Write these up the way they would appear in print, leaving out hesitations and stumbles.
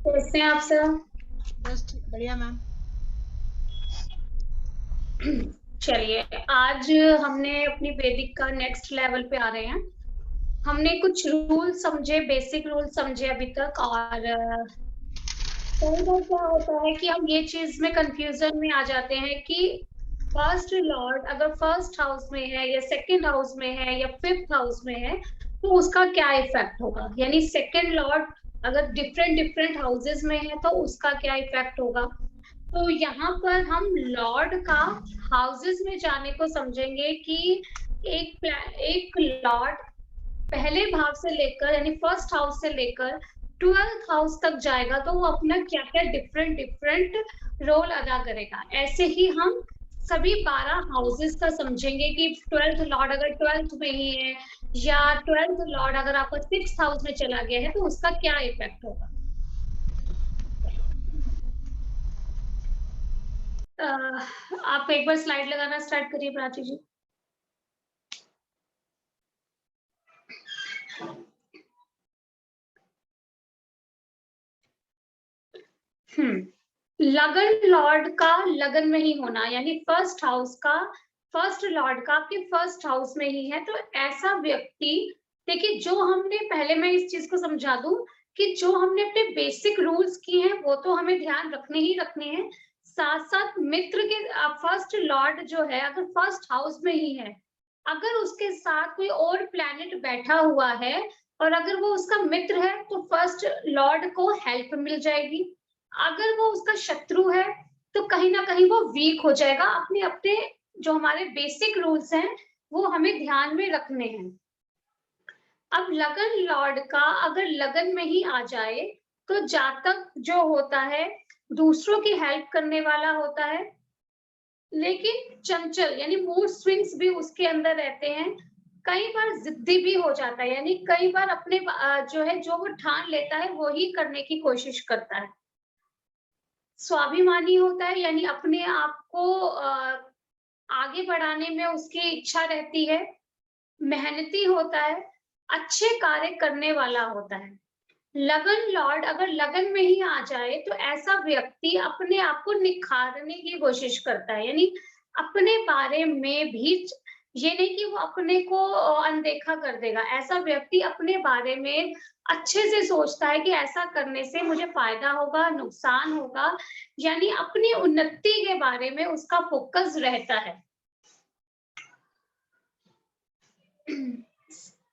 कैसे हैं आप सर? बस बढ़िया मैम। चलिए, आज हमने अपनी वैदिक का नेक्स्ट लेवल पे आ रहे हैं। हमने कुछ रूल समझे, बेसिक रूल समझे अभी तक। और कई बार क्या होता है कि हम ये चीज में कंफ्यूजन में आ जाते हैं कि फर्स्ट लॉर्ड अगर फर्स्ट हाउस में है या सेकंड हाउस में है या फिफ्थ हाउस में है तो उसका क्या इफेक्ट होगा। यानी सेकंड लॉर्ड अगर डिफरेंट डिफरेंट हाउसेस में है तो उसका क्या इफेक्ट होगा। तो यहाँ पर हम लॉर्ड का हाउसेस में जाने को समझेंगे कि एक लॉर्ड पहले भाव से लेकर यानी फर्स्ट हाउस से लेकर 12th हाउस तक जाएगा तो वो अपना क्या क्या डिफरेंट डिफरेंट रोल अदा करेगा। ऐसे ही हम सभी 12 हाउसेस का समझेंगे कि 12th लॉर्ड अगर 12th में ही है या 12th लॉर्ड अगर आपका 6th हाउस में चला गया है तो उसका क्या इफेक्ट होगा। आप एक बार स्लाइड लगाना स्टार्ट करिए प्राची जी। लगन लॉर्ड का लगन में ही होना यानी फर्स्ट हाउस का फर्स्ट लॉर्ड का आपके फर्स्ट हाउस में ही है तो ऐसा व्यक्ति, देखिए जो हमने पहले मैं इस चीज को समझा दूं कि जो हमने अपने बेसिक रूल्स किए हैं वो तो हमें ध्यान रखने ही रखने हैं। साथ साथ मित्र के फर्स्ट लॉर्ड जो है अगर फर्स्ट हाउस में ही है, अगर उसके साथ कोई और प्लैनेट बैठा हुआ है और अगर वो उसका मित्र है तो फर्स्ट लॉर्ड को हेल्प मिल जाएगी। अगर वो उसका शत्रु है तो कहीं ना कहीं वो वीक हो जाएगा। अपने अपने जो हमारे बेसिक रूल्स हैं वो हमें ध्यान में रखने हैं। अब लगन लॉर्ड का अगर लगन में ही आ जाए तो जातक जो होता है दूसरों की हेल्प करने वाला होता है, लेकिन चंचल यानी मूड स्विंग्स भी उसके अंदर रहते हैं। कई बार जिद्दी भी हो जाता है यानी कई बार अपने जो है जो वो ठान लेता है वो ही करने की कोशिश करता है। स्वाभिमानी होता है यानी अपने आप को आगे बढ़ाने में उसकी इच्छा रहती है। मेहनती होता है, अच्छे कार्य करने वाला होता है। लगन लॉर्ड अगर लगन में ही आ जाए तो ऐसा व्यक्ति अपने आप को निखारने की कोशिश करता है यानी अपने बारे में भी ये नहीं कि वो अपने को अनदेखा कर देगा। ऐसा व्यक्ति अपने बारे में अच्छे से सोचता है कि ऐसा करने से मुझे फायदा होगा नुकसान होगा, यानी अपनी उन्नति के बारे में उसका फोकस रहता है।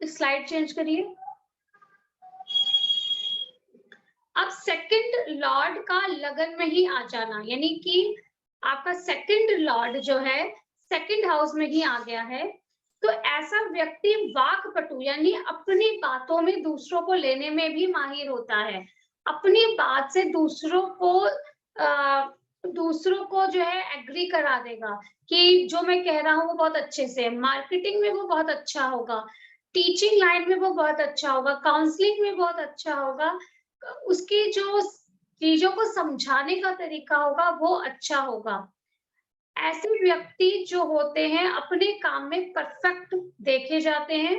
स्लाइड चेंज करिए। अब सेकंड लॉर्ड का लगन में ही आ जाना यानी कि आपका सेकंड लॉर्ड जो है सेकंड हाउस में ही आ गया है तो ऐसा व्यक्ति वाकपटु यानी अपनी बातों में दूसरों को लेने में भी माहिर होता है। अपनी बात से दूसरों को जो है एग्री करा देगा कि जो मैं कह रहा हूँ वो बहुत अच्छे से, मार्केटिंग में वो बहुत अच्छा होगा, टीचिंग लाइन में वो बहुत अच्छा होगा, काउंसलिंग में बहुत अच्छा होगा। उसकी जो चीजों को समझाने का तरीका होगा वो अच्छा होगा। ऐसे व्यक्ति जो होते हैं अपने काम में परफेक्ट देखे जाते हैं,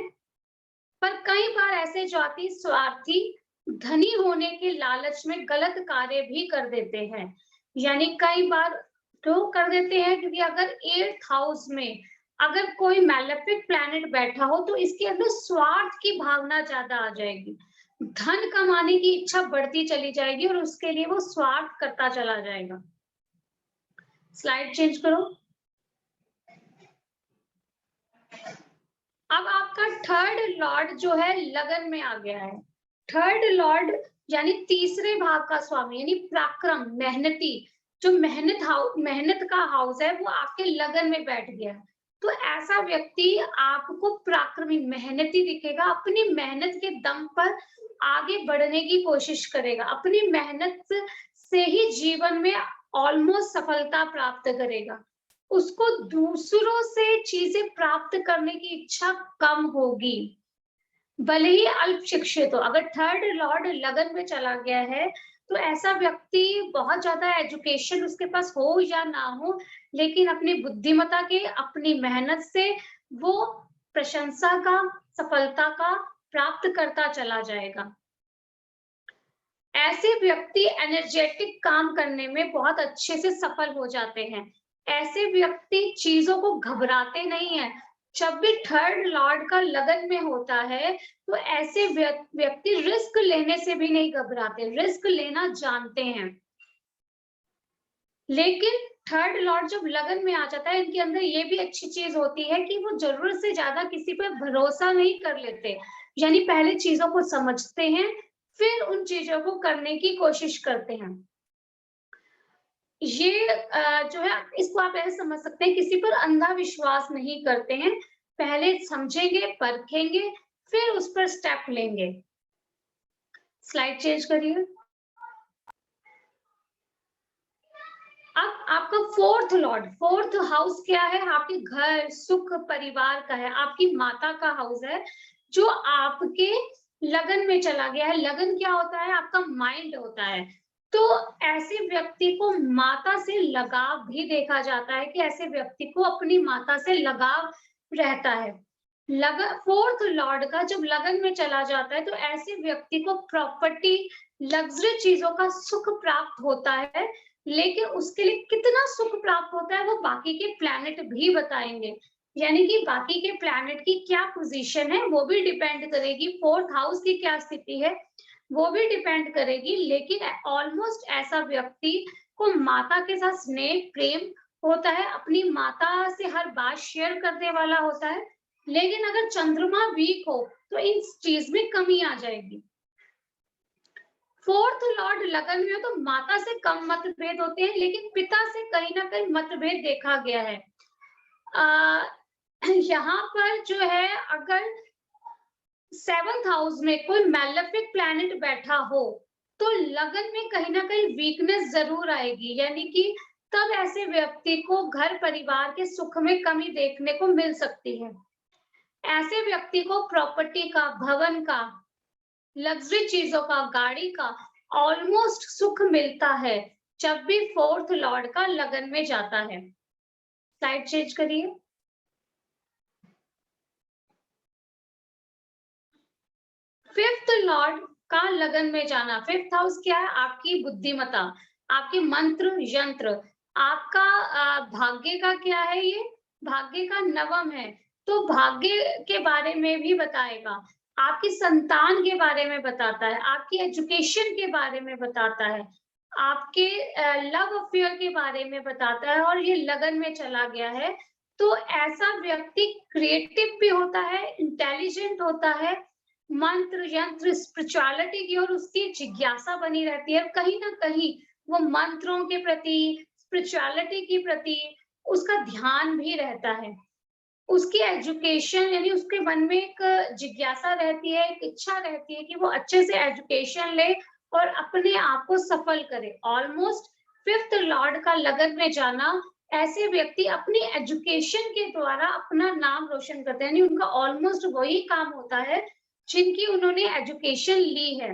पर कई बार ऐसे जाति स्वार्थी धनी होने के लालच में गलत कार्य भी कर देते हैं। यानी कई बार तो कर देते हैं क्योंकि अगर 8th हाउस में अगर कोई मैलेफिक प्लैनेट बैठा हो तो इसके अंदर स्वार्थ की भावना ज्यादा आ जाएगी। धन कमाने की इच्छा बढ़ती चली जाएगी और उसके लिए वो स्वार्थ करता चला जाएगा। स्लाइड चेंज करो। अब आपका थर्ड लॉर्ड जो है लगन में आ गया है। थर्ड लॉर्ड यानी तीसरे भाव का स्वामी यानी पराक्रम मेहनती, जो मेहनत का हाउस है वो आपके लगन में बैठ गया है। तो ऐसा व्यक्ति आपको पराक्रमी मेहनती दिखेगा, अपनी मेहनत के दम पर आगे बढ़ने की कोशिश करेगा, अपनी मेहनत से ही जीवन में ऑलमोस्ट सफलता प्राप्त करेगा। उसको दूसरों से चीजें प्राप्त करने की इच्छा कम होगी, भले ही अल्प शिक्षित हो। अगर थर्ड लॉर्ड लगन में चला गया है तो ऐसा व्यक्ति बहुत ज्यादा एजुकेशन उसके पास हो या ना हो, लेकिन अपनी बुद्धिमत्ता के अपनी मेहनत से वो प्रशंसा का सफलता का प्राप्त करता चला जाएगा। ऐसे व्यक्ति एनर्जेटिक काम करने में बहुत अच्छे से सफल हो जाते हैं। ऐसे व्यक्ति चीजों को घबराते नहीं है। जब भी थर्ड लॉर्ड का लगन में होता है तो ऐसे व्यक्ति रिस्क लेने से भी नहीं घबराते, रिस्क लेना जानते हैं। लेकिन थर्ड लॉर्ड जब लगन में आ जाता है, इनके अंदर ये भी अच्छी चीज होती है कि वो जरूरत से ज्यादा किसी पर भरोसा नहीं कर लेते। यानी पहले चीजों को समझते हैं, फिर उन चीजों को करने की कोशिश करते हैं। ये जो है इसको आप ऐसे समझ सकते हैं, किसी पर अंधा विश्वास नहीं करते हैं। पहले समझेंगे, परखेंगे, फिर उस पर स्टेप लेंगे। स्लाइड चेंज करिए। अब आपका फोर्थ हाउस क्या है? आपके घर, सुख, परिवार का है, आपकी माता का हाउस है, जो आपके लगन में चला गया है। लगन क्या होता है? आपका माइंड होता है। तो ऐसे व्यक्ति को माता से लगाव भी देखा जाता है कि ऐसे व्यक्ति को अपनी माता से लगाव रहता है। लगन फोर्थ लॉर्ड का जब लगन में चला जाता है तो ऐसे व्यक्ति को प्रॉपर्टी, लग्जरी चीजों का सुख प्राप्त होता है। लेकिन उसके लिए कितना सुख प्राप्त होता है वो बाकी के प्लैनेट भी बताएंगे। यानी कि बाकी के प्लैनेट की क्या पोजीशन है वो भी डिपेंड करेगी, फोर्थ हाउस की क्या स्थिति है वो भी डिपेंड करेगी। लेकिन ऑलमोस्ट ऐसा व्यक्ति को माता के साथ स्नेह प्रेम होता है, अपनी माता से हर बात शेयर करने वाला होता है। लेकिन अगर चंद्रमा वीक हो तो इन चीज में कमी आ जाएगी। फोर्थ लॉर्ड लगन में हो तो माता से कम मतभेद होते हैं, लेकिन पिता से कहीं ना कहीं मतभेद देखा गया है। यहाँ पर जो है, अगर सेवंथ हाउस में कोई मैलेफिक प्लैनेट बैठा हो तो लगन में कहीं ना कहीं वीकनेस जरूर आएगी। यानी कि तब ऐसे व्यक्ति को घर परिवार के सुख में कमी देखने को मिल सकती है। ऐसे व्यक्ति को प्रॉपर्टी का, भवन का, लग्जरी चीजों का, गाड़ी का ऑलमोस्ट सुख मिलता है जब भी फोर्थ लॉर्ड का लगन में जाता है। स्लाइड चेंज करिए। फिफ्थ लॉर्ड का लगन में जाना, फिफ्थ हाउस क्या है? आपकी बुद्धिमत्ता, आपके मंत्र यंत्र, आपका भाग्य का क्या है? ये भाग्य का नवम है, तो भाग्य के बारे में भी बताएगा, आपकी संतान के बारे में बताता है, आपकी एजुकेशन के बारे में बताता है, आपके लव अफेयर के बारे में बताता है। और ये लगन में चला गया है तो ऐसा व्यक्ति क्रिएटिव भी होता है, इंटेलिजेंट होता है, मंत्र यंत्र स्पिरिचुअलिटी की ओर उसकी जिज्ञासा बनी रहती है। कहीं ना कहीं वो मंत्रों के प्रति, स्पिरिचुअलिटी के प्रति उसका ध्यान भी रहता है। उसकी एजुकेशन, यानी उसके मन में एक जिज्ञासा रहती है, एक इच्छा रहती है कि वो अच्छे से एजुकेशन ले और अपने आप को सफल करे। ऑलमोस्ट फिफ्थ लॉर्ड का लगन में जाना, ऐसे व्यक्ति अपनी एजुकेशन के द्वारा अपना नाम रोशन करते हैं। यानी उनका ऑलमोस्ट वही काम होता है जिनकी उन्होंने एजुकेशन ली है।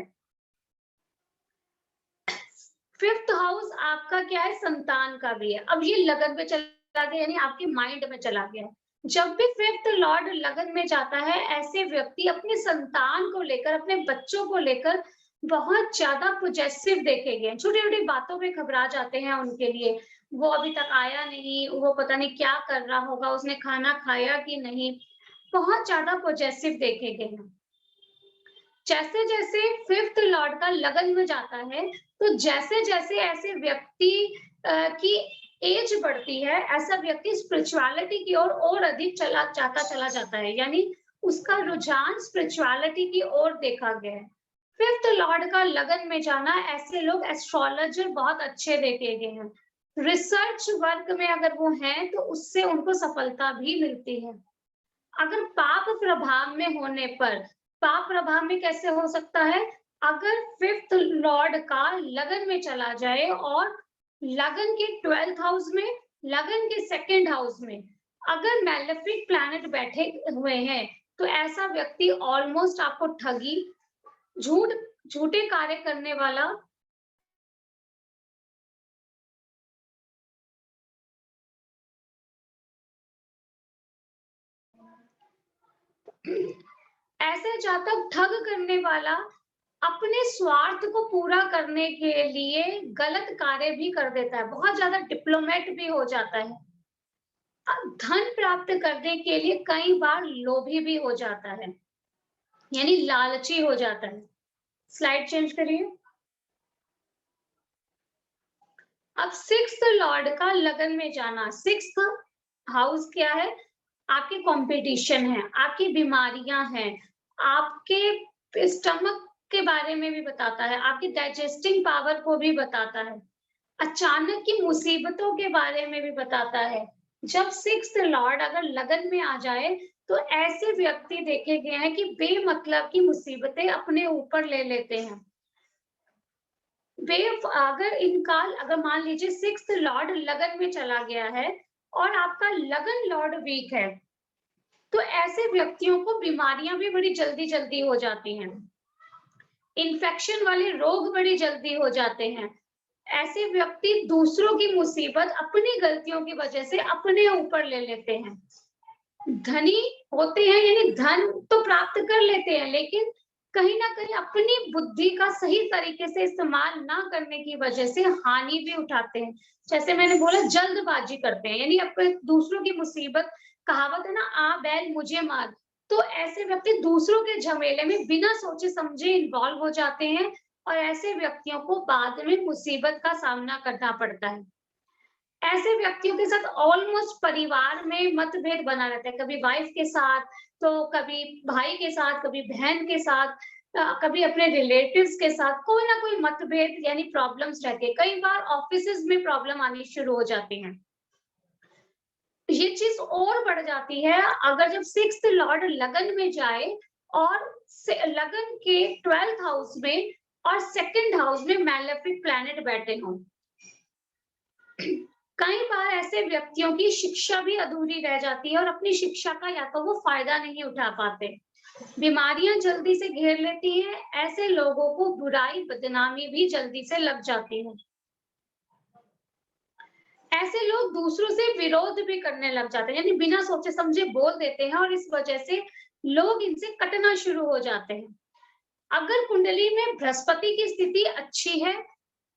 फिफ्थ हाउस आपका क्या है? संतान का भी है। अब ये लगन में चला गया, यानी आपके माइंड में चला गया है। जब भी फिफ्थ लॉर्ड लगन में जाता है, ऐसे व्यक्ति अपने संतान को लेकर, अपने बच्चों को लेकर बहुत ज्यादा पॉजिटिव देखे गए। छोटी छोटी बातों में घबरा जाते हैं उनके लिए, वो अभी तक आया नहीं, वो पता नहीं क्या कर रहा होगा, उसने खाना खाया कि नहीं, बहुत ज्यादा पॉजिटिव देखे गए हैं। जैसे जैसे फिफ्थ लॉर्ड का लगन में जाता है तो जैसे जैसे ऐसे व्यक्ति की एज बढ़ती है, ऐसा व्यक्ति स्पिरिचुअलिटी की ओर और अधिक चला जाता है। यानी उसका रुझान स्पिरिचुअलिटी की ओर देखा गया है। फिफ्थ लॉर्ड का लगन में जाना, ऐसे लोग एस्ट्रोलॉजर बहुत अच्छे देखे गए हैं। रिसर्च वर्क में अगर वो हैं तो उससे उनको सफलता भी मिलती है। अगर पाप प्रभाव में होने पर, पाप प्रभाव में कैसे हो सकता है? अगर फिफ्थ लॉर्ड का लगन में चला जाए और लगन के 12th हाउस में, लगन के सेकंड हाउस में अगर मैलेफिक प्लैनेट बैठे हुए हैं तो ऐसा व्यक्ति ऑलमोस्ट आपको ठगी, झूठ, झूठे कार्य करने वाला, ऐसे जातक ठग करने वाला, अपने स्वार्थ को पूरा करने के लिए गलत कार्य भी कर देता है, बहुत ज्यादा डिप्लोमेट भी हो जाता है। धन प्राप्त करने के लिए कई बार लोभी भी हो जाता है, यानी लालची हो जाता है। स्लाइड चेंज करिए। अब सिक्स्थ लॉर्ड का लगन में जाना। सिक्स्थ हाउस क्या है? आपकी कंपटीशन है, आपकी बीमारियां हैं, आपके स्टमक के बारे में भी बताता है, आपकी डाइजेस्टिंग पावर को भी बताता है, अचानक की मुसीबतों के बारे में भी बताता है। जब सिक्स्थ लॉर्ड अगर लगन में आ जाए तो ऐसे व्यक्ति देखे गए हैं कि बेमतलब की मुसीबतें अपने ऊपर ले लेते हैं। अगर मान लीजिए सिक्स्थ लॉर्ड लगन में चला गया है और आपका लगन लॉर्ड वीक है, तो ऐसे व्यक्तियों को बीमारियां भी बड़ी जल्दी जल्दी हो जाती हैं, इन्फेक्शन वाले रोग बड़ी जल्दी हो जाते हैं। ऐसे व्यक्ति दूसरों की मुसीबत अपनी गलतियों की वजह से अपने ऊपर ले लेते हैं। धनी होते हैं, यानी धन तो प्राप्त कर लेते हैं, लेकिन कहीं ना कहीं अपनी बुद्धि का सही तरीके से इस्तेमाल ना करने की वजह से हानि भी उठाते हैं। जैसे मैंने बोला, जल्दबाजी करते हैं, यानी अपने दूसरों की मुसीबत, कहावत है ना, आ बैल मुझे मार। तो ऐसे व्यक्ति दूसरों के झमेले में बिना सोचे समझे इन्वॉल्व हो जाते हैं और ऐसे व्यक्तियों को बाद में मुसीबत का सामना करना पड़ता है। ऐसे व्यक्तियों के साथ ऑलमोस्ट परिवार में मतभेद बना रहता है, कभी वाइफ के साथ, तो कभी भाई के साथ, कभी बहन के साथ, कभी अपने रिलेटिव्स के साथ कोई ना कोई मतभेद यानी प्रॉब्लम्स रहते हैं। कई बार ऑफिसेज में प्रॉब्लम आनी शुरू हो जाती है। ये चीज और बढ़ जाती है अगर जब सिक्स्थ लॉर्ड लगन में जाए और लगन के 12th हाउस में और सेकंड हाउस में मैलेफिक प्लैनेट बैठे हों। कई बार ऐसे व्यक्तियों की शिक्षा भी अधूरी रह जाती है और अपनी शिक्षा का या तो वो फायदा नहीं उठा पाते, बीमारियां जल्दी से घेर लेती हैं, ऐसे लोगों को बुराई बदनामी भी जल्दी से लग जाती है। ऐसे लोग दूसरों से विरोध भी करने लग जाते हैं, यानी बिना सोचे समझे बोल देते हैं और इस वजह से लोग इनसे कटना शुरू हो जाते हैं। अगर कुंडली में बृहस्पति की स्थिति अच्छी है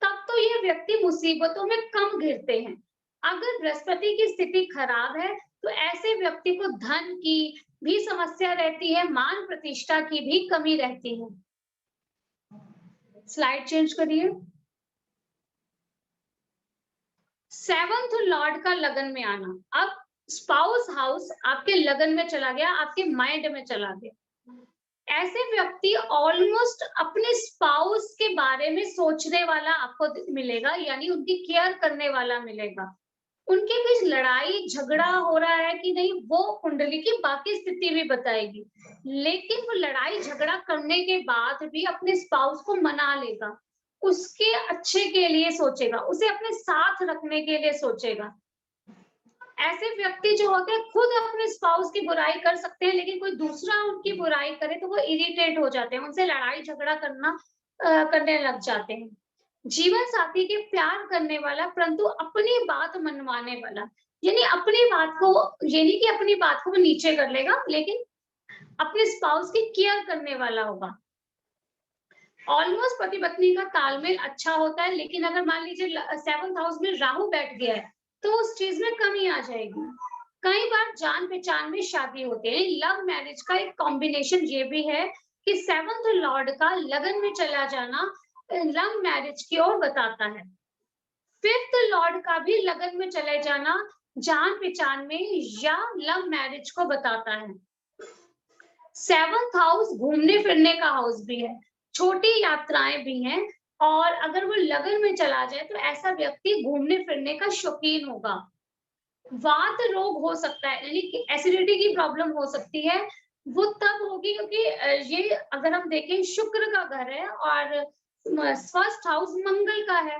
तब तो ये व्यक्ति मुसीबतों में कम घिरते हैं। अगर बृहस्पति की स्थिति खराब है तो ऐसे व्यक्ति को धन की भी समस्या रहती है, मान प्रतिष्ठा की भी कमी रहती है। स्लाइड चेंज करिए। सेवंथ लॉर्ड का लगन में आना। अब स्पाउस हाउस आपके लगन में चला गया, आपके माइंड में चला गया। ऐसे व्यक्ति ऑलमोस्ट अपने स्पाउस के बारे में सोचने वाला आपको मिलेगा, यानी उनकी केयर करने वाला मिलेगा। उनके बीच लड़ाई झगड़ा हो रहा है कि नहीं, वो कुंडली की बाकी स्थिति भी बताएगी, लेकिन वो लड़ाई झगड़ा करने के बाद भी अपने स्पाउस को मना लेगा, उसके अच्छे के लिए सोचेगा, उसे अपने साथ रखने के लिए सोचेगा। ऐसे व्यक्ति जो होते हैं खुद अपने स्पाउस की बुराई कर सकते हैं, लेकिन कोई दूसरा उनकी बुराई करे तो वो इरिटेट हो जाते हैं, उनसे लड़ाई झगड़ा करने लग जाते हैं। जीवन साथी के प्यार करने वाला परंतु अपनी बात मनवाने वाला, यानी अपनी बात को, ये नहीं कि अपनी बात को वो नीचे कर लेगा, लेकिन अपने स्पाउस की केयर करने वाला होगा। ऑलमोस्ट पति पत्नी का तालमेल अच्छा होता है, लेकिन अगर मान लीजिए 7th हाउस में राहु बैठ गया है तो उस चीज में कमी आ जाएगी। कई बार जान पहचान में शादी होते हैं। लव मैरिज का एक कॉम्बिनेशन ये भी है कि 7th लॉर्ड का लगन में चला जाना लव मैरिज की ओर बताता है। 5th लॉर्ड का भी लगन में चले जाना जान पहचान में या लव मैरिज को बताता है। 7th हाउस घूमने फिरने का हाउस भी है, छोटी यात्राएं भी हैं, और अगर वो लगन में चला जाए तो ऐसा व्यक्ति घूमने फिरने का शौकीन होगा। वात रोग हो सकता है, यानी कि एसिडिटी की प्रॉब्लम हो सकती है, वो तब होगी क्योंकि ये अगर हम देखें शुक्र का घर है और फर्स्ट हाउस मंगल का है,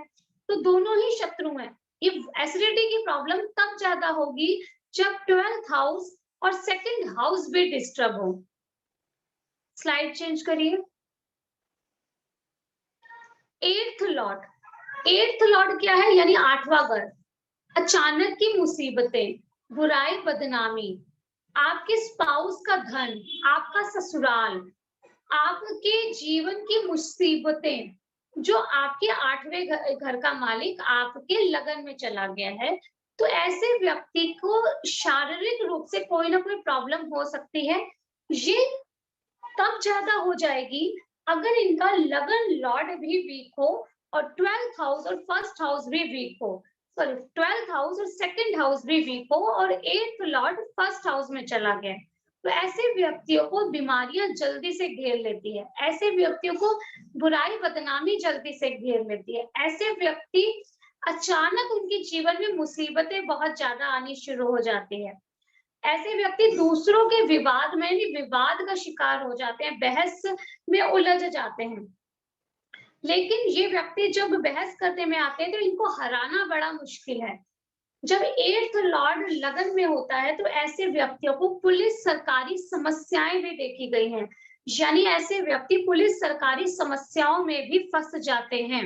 तो दोनों ही शत्रु हैं। ये एसिडिटी की प्रॉब्लम तब ज्यादा होगी जब 12th हाउस और सेकंड हाउस भी डिस्टर्ब हो। स्लाइड चेंज करिए। 8th लॉर्ड क्या है, यानी 8वां घर। अचानक की मुसीबतें, बुराई बदनामी, आपके स्पाउस का धन, आपका ससुराल, आपके जीवन की मुसीबतें, जो आपके 8वें घर का मालिक आपके लगन में चला गया है, तो ऐसे व्यक्ति को शारीरिक रूप से कोई ना कोई प्रॉब्लम हो सकती है। ये तब ज्यादा हो जाएगी अगर इनका लगन लॉर्ड भी वीक हो और 12th हाउस और फर्स्ट हाउस भी वीक हो, सॉरी 12th हाउस और सेकंड हाउस भी वीक हो और 8th लॉर्ड फर्स्ट हाउस में चला गया, तो ऐसे व्यक्तियों को बीमारियां जल्दी से घेर लेती है, ऐसे व्यक्तियों को बुराई बदनामी जल्दी से घेर लेती है, ऐसे व्यक्ति अचानक उनके जीवन में मुसीबतें बहुत ज्यादा आनी शुरू हो जाती है। ऐसे व्यक्ति दूसरों के विवाद में भी विवाद का शिकार हो जाते हैं, बहस में उलझ जाते हैं। लेकिन ये व्यक्ति जब बहस करने में आते हैं तो इनको हराना बड़ा मुश्किल है। जब 8th लॉर्ड लगन में होता है तो ऐसे व्यक्तियों को पुलिस सरकारी समस्याएं भी देखी गई हैं, यानी ऐसे व्यक्ति पुलिस सरकारी समस्याओं में भी फंस जाते हैं।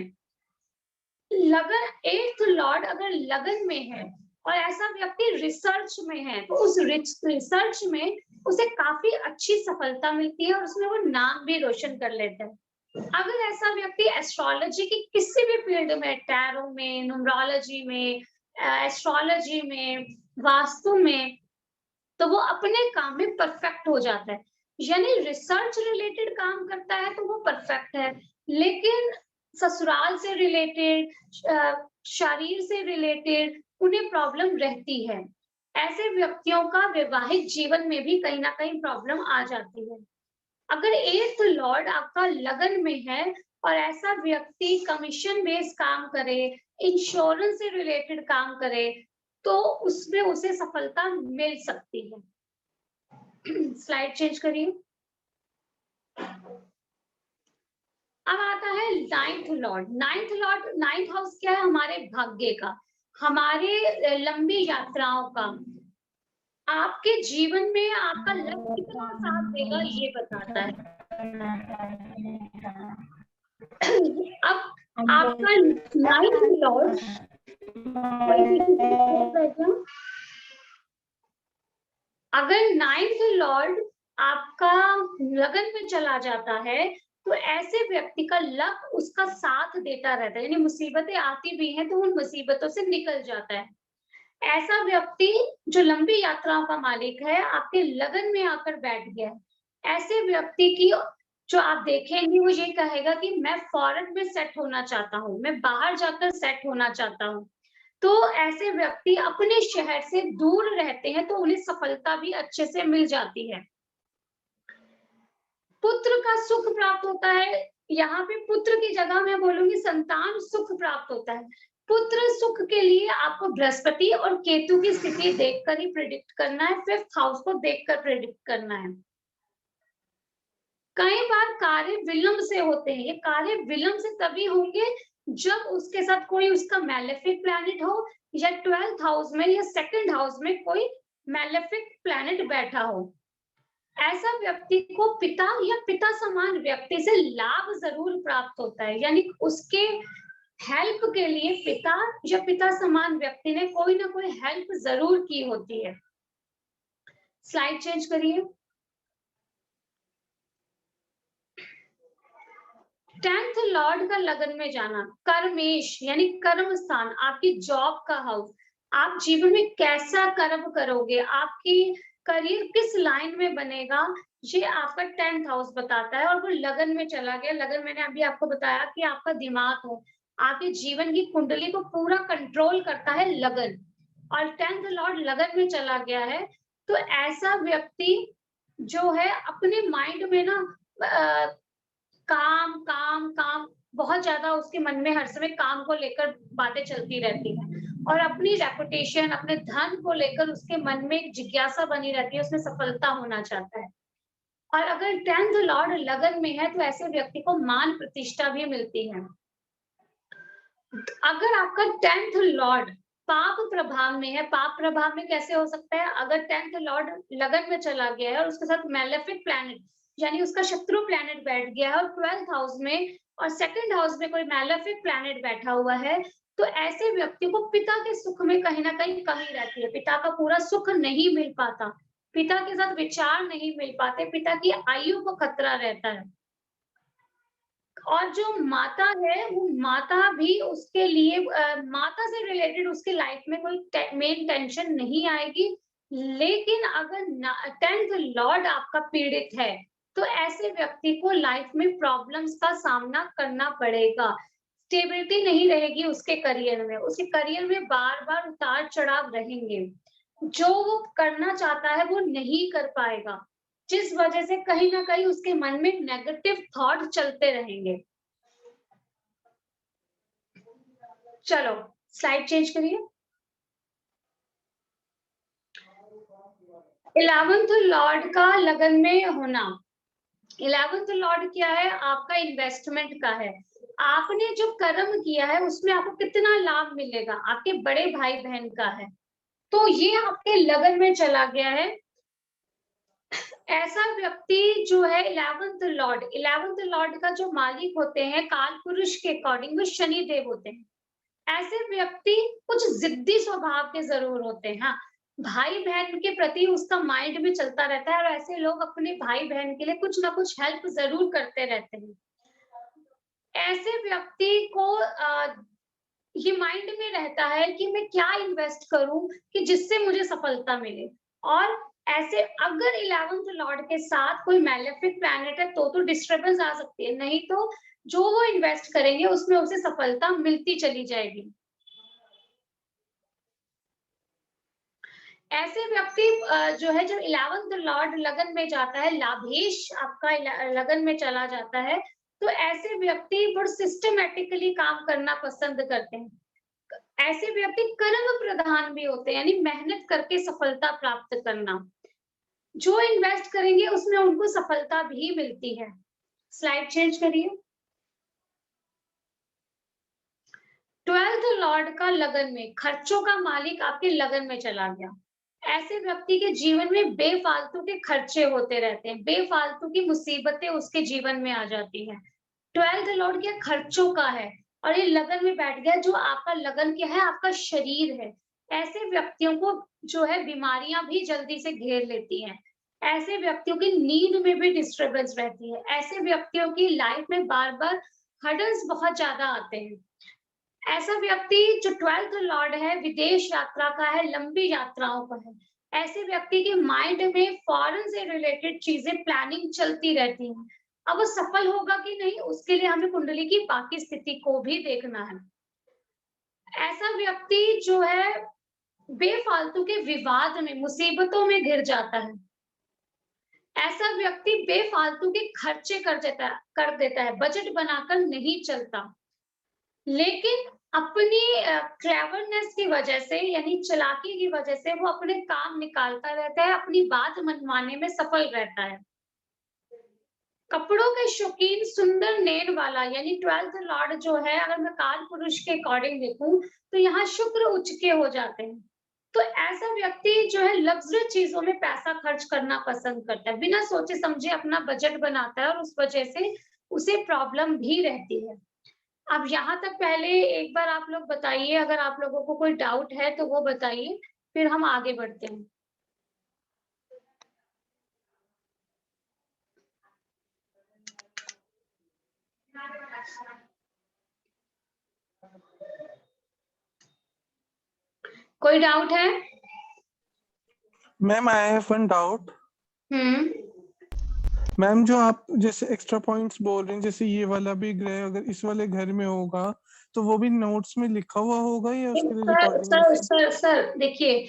लगन 8th लॉर्ड अगर लगन में है और ऐसा व्यक्ति रिसर्च में है तो उस रिसर्च में उसे काफी अच्छी सफलता मिलती है और उसमें वो नाम भी रोशन कर लेता है। अगर ऐसा व्यक्ति एस्ट्रोलॉजी की किसी भी फील्ड में, टैरो में, न्यूमरोलॉजी में, एस्ट्रोलॉजी में, वास्तु में, तो वो अपने काम में परफेक्ट हो जाता है, यानी रिसर्च रिलेटेड काम करता है तो वो परफेक्ट है। लेकिन ससुराल से रिलेटेड, शरीर से रिलेटेड उन्हें प्रॉब्लम रहती है। ऐसे व्यक्तियों का वैवाहिक जीवन में भी कहीं ना कहीं प्रॉब्लम आ जाती है। अगर 8th लॉर्ड आपका लगन में है और ऐसा व्यक्ति कमीशन बेस्ड काम करे, इंश्योरेंस से रिलेटेड काम करे, तो उसमें उसे सफलता मिल सकती है। स्लाइड चेंज करिए। अब आता है 9th लॉर्ड। 9th हाउस क्या है? हमारे भाग्य का, हमारे लंबी यात्राओं का, आपके जीवन में आपका लक कितना साथ देगा ये बताता है। अब आपका 9th लॉर्ड, अगर 9th लॉर्ड आपका लगन में चला जाता है तो ऐसे व्यक्ति का लक उसका साथ देता रहता है, यानी मुसीबतें आती भी हैं तो उन मुसीबतों से निकल जाता है। ऐसा व्यक्ति जो लंबी यात्राओं का मालिक है आपके लगन में आकर बैठ गया है, ऐसे व्यक्ति की जो आप देखेंगे वो ये कहेगा कि मैं फॉरेन में सेट होना चाहता हूँ, मैं बाहर जाकर सेट होना चाहता हूँ। तो ऐसे व्यक्ति अपने शहर से दूर रहते हैं तो उन्हें सफलता भी अच्छे से मिल जाती है। पुत्र का सुख प्राप्त होता है, यहाँ पे पुत्र की जगह मैं बोलूंगी संतान सुख प्राप्त होता है। पुत्र सुख के लिए आपको बृहस्पति और केतु की स्थिति देखकर ही प्रेडिक्ट करना है, 5th हाउस को देखकर प्रेडिक्ट करना है। कई बार कार्य विलंब से होते हैं, ये कार्य विलंब से तभी होंगे जब उसके साथ कोई उसका मैलेफिक प्लैनेट हो या 12th हाउस में या 2nd हाउस में कोई मैलेफिक प्लैनेट बैठा हो। ऐसा व्यक्ति को पिता या पिता समान व्यक्ति से लाभ जरूर प्राप्त होता है, यानी उसके हेल्प के लिए पिता या पिता समान व्यक्ति ने कोई ना कोई हेल्प जरूर की होती है। स्लाइड चेंज करिए। 10th लॉर्ड का लगन में जाना, कर्मेश यानी कर्म स्थान, आपकी जॉब का हाउस, आप जीवन में कैसा कर्म करोगे, आपकी करियर किस लाइन में बनेगा, ये आपका 10th हाउस बताता है। और वो लगन में चला गया, लगन मैंने अभी आपको बताया कि आपका दिमाग है, आपके जीवन की कुंडली को पूरा कंट्रोल करता है लगन, और 10th लॉर्ड लगन में चला गया है तो ऐसा व्यक्ति जो है अपने माइंड में ना काम काम काम बहुत ज्यादा उसके मन में हर समय काम को लेकर बातें चलती रहती हैं और अपनी रेपुटेशन, अपने धन को लेकर उसके मन में एक जिज्ञासा बनी रहती है, उसमें सफलता होना चाहता है। और अगर 10th लॉर्ड लगन में है तो ऐसे व्यक्ति को मान प्रतिष्ठा भी मिलती है। अगर आपका 10th लॉर्ड पाप प्रभाव में है, पाप प्रभाव में कैसे हो सकता है? अगर 10th लॉर्ड लगन में चला गया है और उसके साथ मैलेफिक प्लैनेट यानी उसका शत्रु प्लैनेट बैठ गया है और 12th हाउस में और 2nd हाउस में कोई मैलेफिक प्लैनेट बैठा हुआ है, तो ऐसे व्यक्ति को पिता के सुख में कहीं ना कहीं कमी रहती है, पिता का पूरा सुख नहीं मिल पाता। पिता के साथ विचार नहीं मिल पाते, पिता की आयु को खतरा रहता है। और जो माता है, वो माता भी उसके लिए माता से रिलेटेड उसकी लाइफ में कोई मेन टेंशन नहीं आएगी। लेकिन अगर 10th लॉर्ड आपका पीड़ित है, तो ऐसे व्यक्ति को लाइफ में प्रॉब्लम्स का सामना करना पड़ेगा। स्टेबिलिटी नहीं रहेगी उसके करियर में, उसके करियर में बार-बार उतार-चढ़ाव रहेंगे। जो वो करना चाहता है, वो नहीं कर पाएगा, जिस वजह से कहीं न कहीं उसके मन में नेगेटिव थॉट चलते रहेंगे। चलो, स्लाइड चेंज करिए। 11th लॉर्ड का लगन में होना। 11th लॉर्ड क्या है? आपका इन्वेस्टमेंट का है। आपने जो कर्म किया है, उसमें आपको कितना लाभ मिलेगा? आपके बड़े भाई-बहन का है। तो ये आपके लगन में चला गया है। ऐसा व्यक्ति जो है 11th लॉर्ड का जो मालिक होते हैं, काल पुरुष के अकॉर्डिंग वो शनि देव होते हैं। ऐसे व्यक्ति कुछ जिद्दी स्वभाव के ज़रूर होते हैं, हाँ। भाई-बहन के प्रति उसका माइंड भी चलता रहता है और ऐसे लोग अपने भाई-बहन के लिए कुछ ना कुछ हेल्प ज़रूर करते रहते हैं। ऐसे व्यक्ति को ये माइंड में रहता है कि मैं क्या इन्वेस्ट करूँ कि जिससे मुझे सफलता मिले। और ऐसे अगर 11th लॉर्ड के साथ कोई मैलेफिक प्लैनेट है तो डिस्टर्बेंस आ सकती है, नहीं तो जो वो इन्वेस्ट करेंगे उसमें उसे सफलता मिलती चली जाएगी। ऐसे व्यक्ति जो है जब 11th लॉर्ड लगन में जाता है, लाभेश आपका लगन में चला जाता है, तो ऐसे व्यक्ति बहुत सिस्टमैटिकली काम करना पसंद करते हैं। ऐसे व्यक्ति कर्म प्रधान भी होते हैं, यानी मेहनत करके सफलता प्राप्त करना। जो इन्वेस्ट करेंगे उसमें उनको सफलता भी मिलती है। स्लाइड चेंज करिए। 12th लॉर्ड का लगन में, खर्चों का मालिक आपके लगन में चला गया। ऐसे व्यक्ति के जीवन में बेफालतू के खर्चे होते रहते हैं, बेफालतू की मुसीबतें उसके जीवन में आ जाती हैं। 12th लॉर्ड क्या खर्चों का है और ये लगन में बैठ गया। जो आपका लगन क्या है? आपका शरीर है। ऐसे व्यक्तियों को जो है बीमारियां भी जल्दी से घेर लेती हैं। ऐसे व्यक्तियों की नींद में भी डिस्टर्बेंस रहती है। ऐसे व्यक्तियों की लाइफ में बार-बार हर्डल्स बहुत ज्यादा आते हैं। ऐसा व्यक्ति जो 12th लॉर्ड है, विदेश यात्रा का है, लंबी यात्राओं का है। ऐसे व्यक्ति के माइंड में फॉरेन से रिलेटेड चीजें प्लानिंग चलती रहती हैं। अब वो सफल होगा कि नहीं, उसके लिए हमें कुंडली की बाकी स्थिति को भी देखना है। ऐसा व्यक्ति जो है बेफालतू के विवाद में, मुसीबतों में घिर जाता है। ऐसा व्यक्ति बेफालतू के खर्चे कर देता है, बजट बनाकर नहीं चलता। लेकिन अपनी क्लेवरनेस की वजह से, यानी चालाकी की वजह से वो अपने काम निकालता रहता है, अपनी बात मनवाने में सफल रहता है। कपड़ों के शौकीन, सुंदर नेत्र वाला, यानी 12th लॉर्ड जो है, अगर मैं काल पुरुष के अकॉर्डिंग देखूं तो यहाँ शुक्र उच्च के हो जाते हैं। तो ऐसा व्यक्ति जो है लग्जरी चीजों में पैसा खर्च करना पसंद करता है, बिना सोचे समझे अपना बजट बनाता है और उस वजह से उसे प्रॉब्लम भी रहती है। अब यहाँ तक पहले एक बार आप लोग बताइए, अगर आप लोगों को कोई डाउट है तो वो बताइए, फिर हम आगे बढ़ते हैं। कोई डाउट है? Ma'am I have one doubt. Ma'am जो आप जैसे एक्स्ट्रा पॉइंट्स बोल रहे हैं, जैसे ये वाला भी ग्रह अगर इस वाले घर में होगा तो वो भी नोट्स में लिखा हुआ होगा या उसके लिए सर देखिए,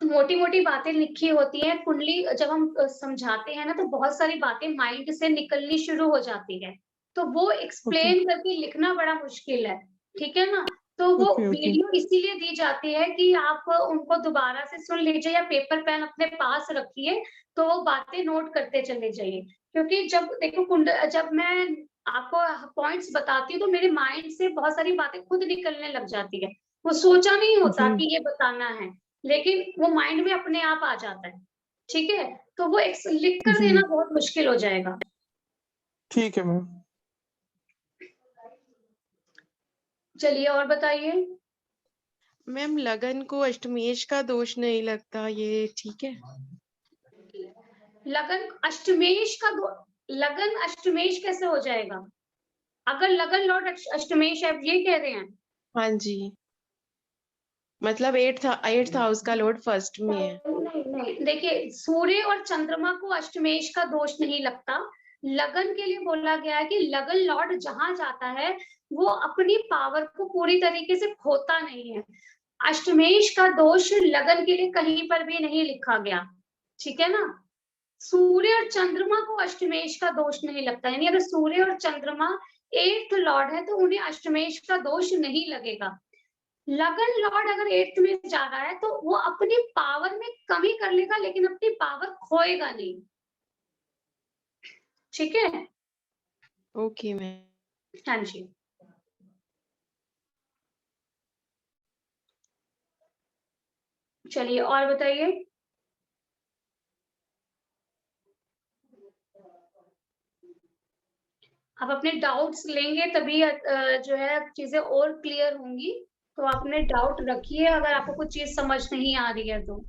मोटी-मोटी बातें लिखी होती हैं। कुंडली जब हम समझाते हैं ना, तो बहुत सारी बातें माइंड से निकलनी शुरू हो जाती है। तो वो एक्सप्लेन करके लिखना बड़ा मुश्किल है, ठीक है ना? तो वो वीडियो इसीलिए दी जाती है कि आप उनको दोबारा से सुन लीजिए या पेपर पेन अपने पास रखिए, तो वो बातें नोट करते चले जाइए। क्योंकि जब देखो जब मैं आपको पॉइंट्स बताती हूँ, तो मेरे माइंड से बहुत सारी बातें खुद निकलने लग जाती है। वो सोचा नहीं होता कि ये बताना है। लेकिन वो माइंड में अपने आप आ जाता है, ठीक है? तो वो एक लिख कर देना बहुत मुश्किल हो जाएगा। ठीक है मैम। चलिए और बताइए। मैम लगन को अष्टमेश का दोष नहीं लगता, ये ठीक है? लगन अष्टमेश का लगन अष्टमेश कैसे हो जाएगा? अगर लगन लॉर्ड अष्टमेश है, ये कह रहे हैं? हाँ जी, मतलब 8th हाउस का लॉर्ड फर्स्ट में है। नहीं, देखिए सूर्य और चंद्रमा को अष्टमेश का दोष नहीं लगता। लगन के लिए बोला गया है कि लगन लॉर्ड जहां जाता है वो अपनी पावर को पूरी तरीके से खोता नहीं है। अष्टमेश का दोष लगन के लिए कहीं पर भी नहीं लिखा गया, ठीक है ना? सूर्य और चंद्रमा को अष्टमेश का दोष नहीं लगता, यानी अगर सूर्य और चंद्रमा 8th लॉर्ड है तो उन्हें अष्टमेश का दोष नहीं लगेगा। लगन लॉर्ड अगर 8th में जा रहा है तो वो अपनी पावर में कमी कर लेगा लेकिन अपनी पावर खोएगा नहीं, ठीक है? Okay ma'am. हाँ जी। चलिए और बताइए। आप अपने डाउट्स लेंगे तभी जो है चीजें और क्लियर होंगी, तो आप अपने डाउट रखिए अगर आपको कुछ चीज समझ नहीं आ रही है तो।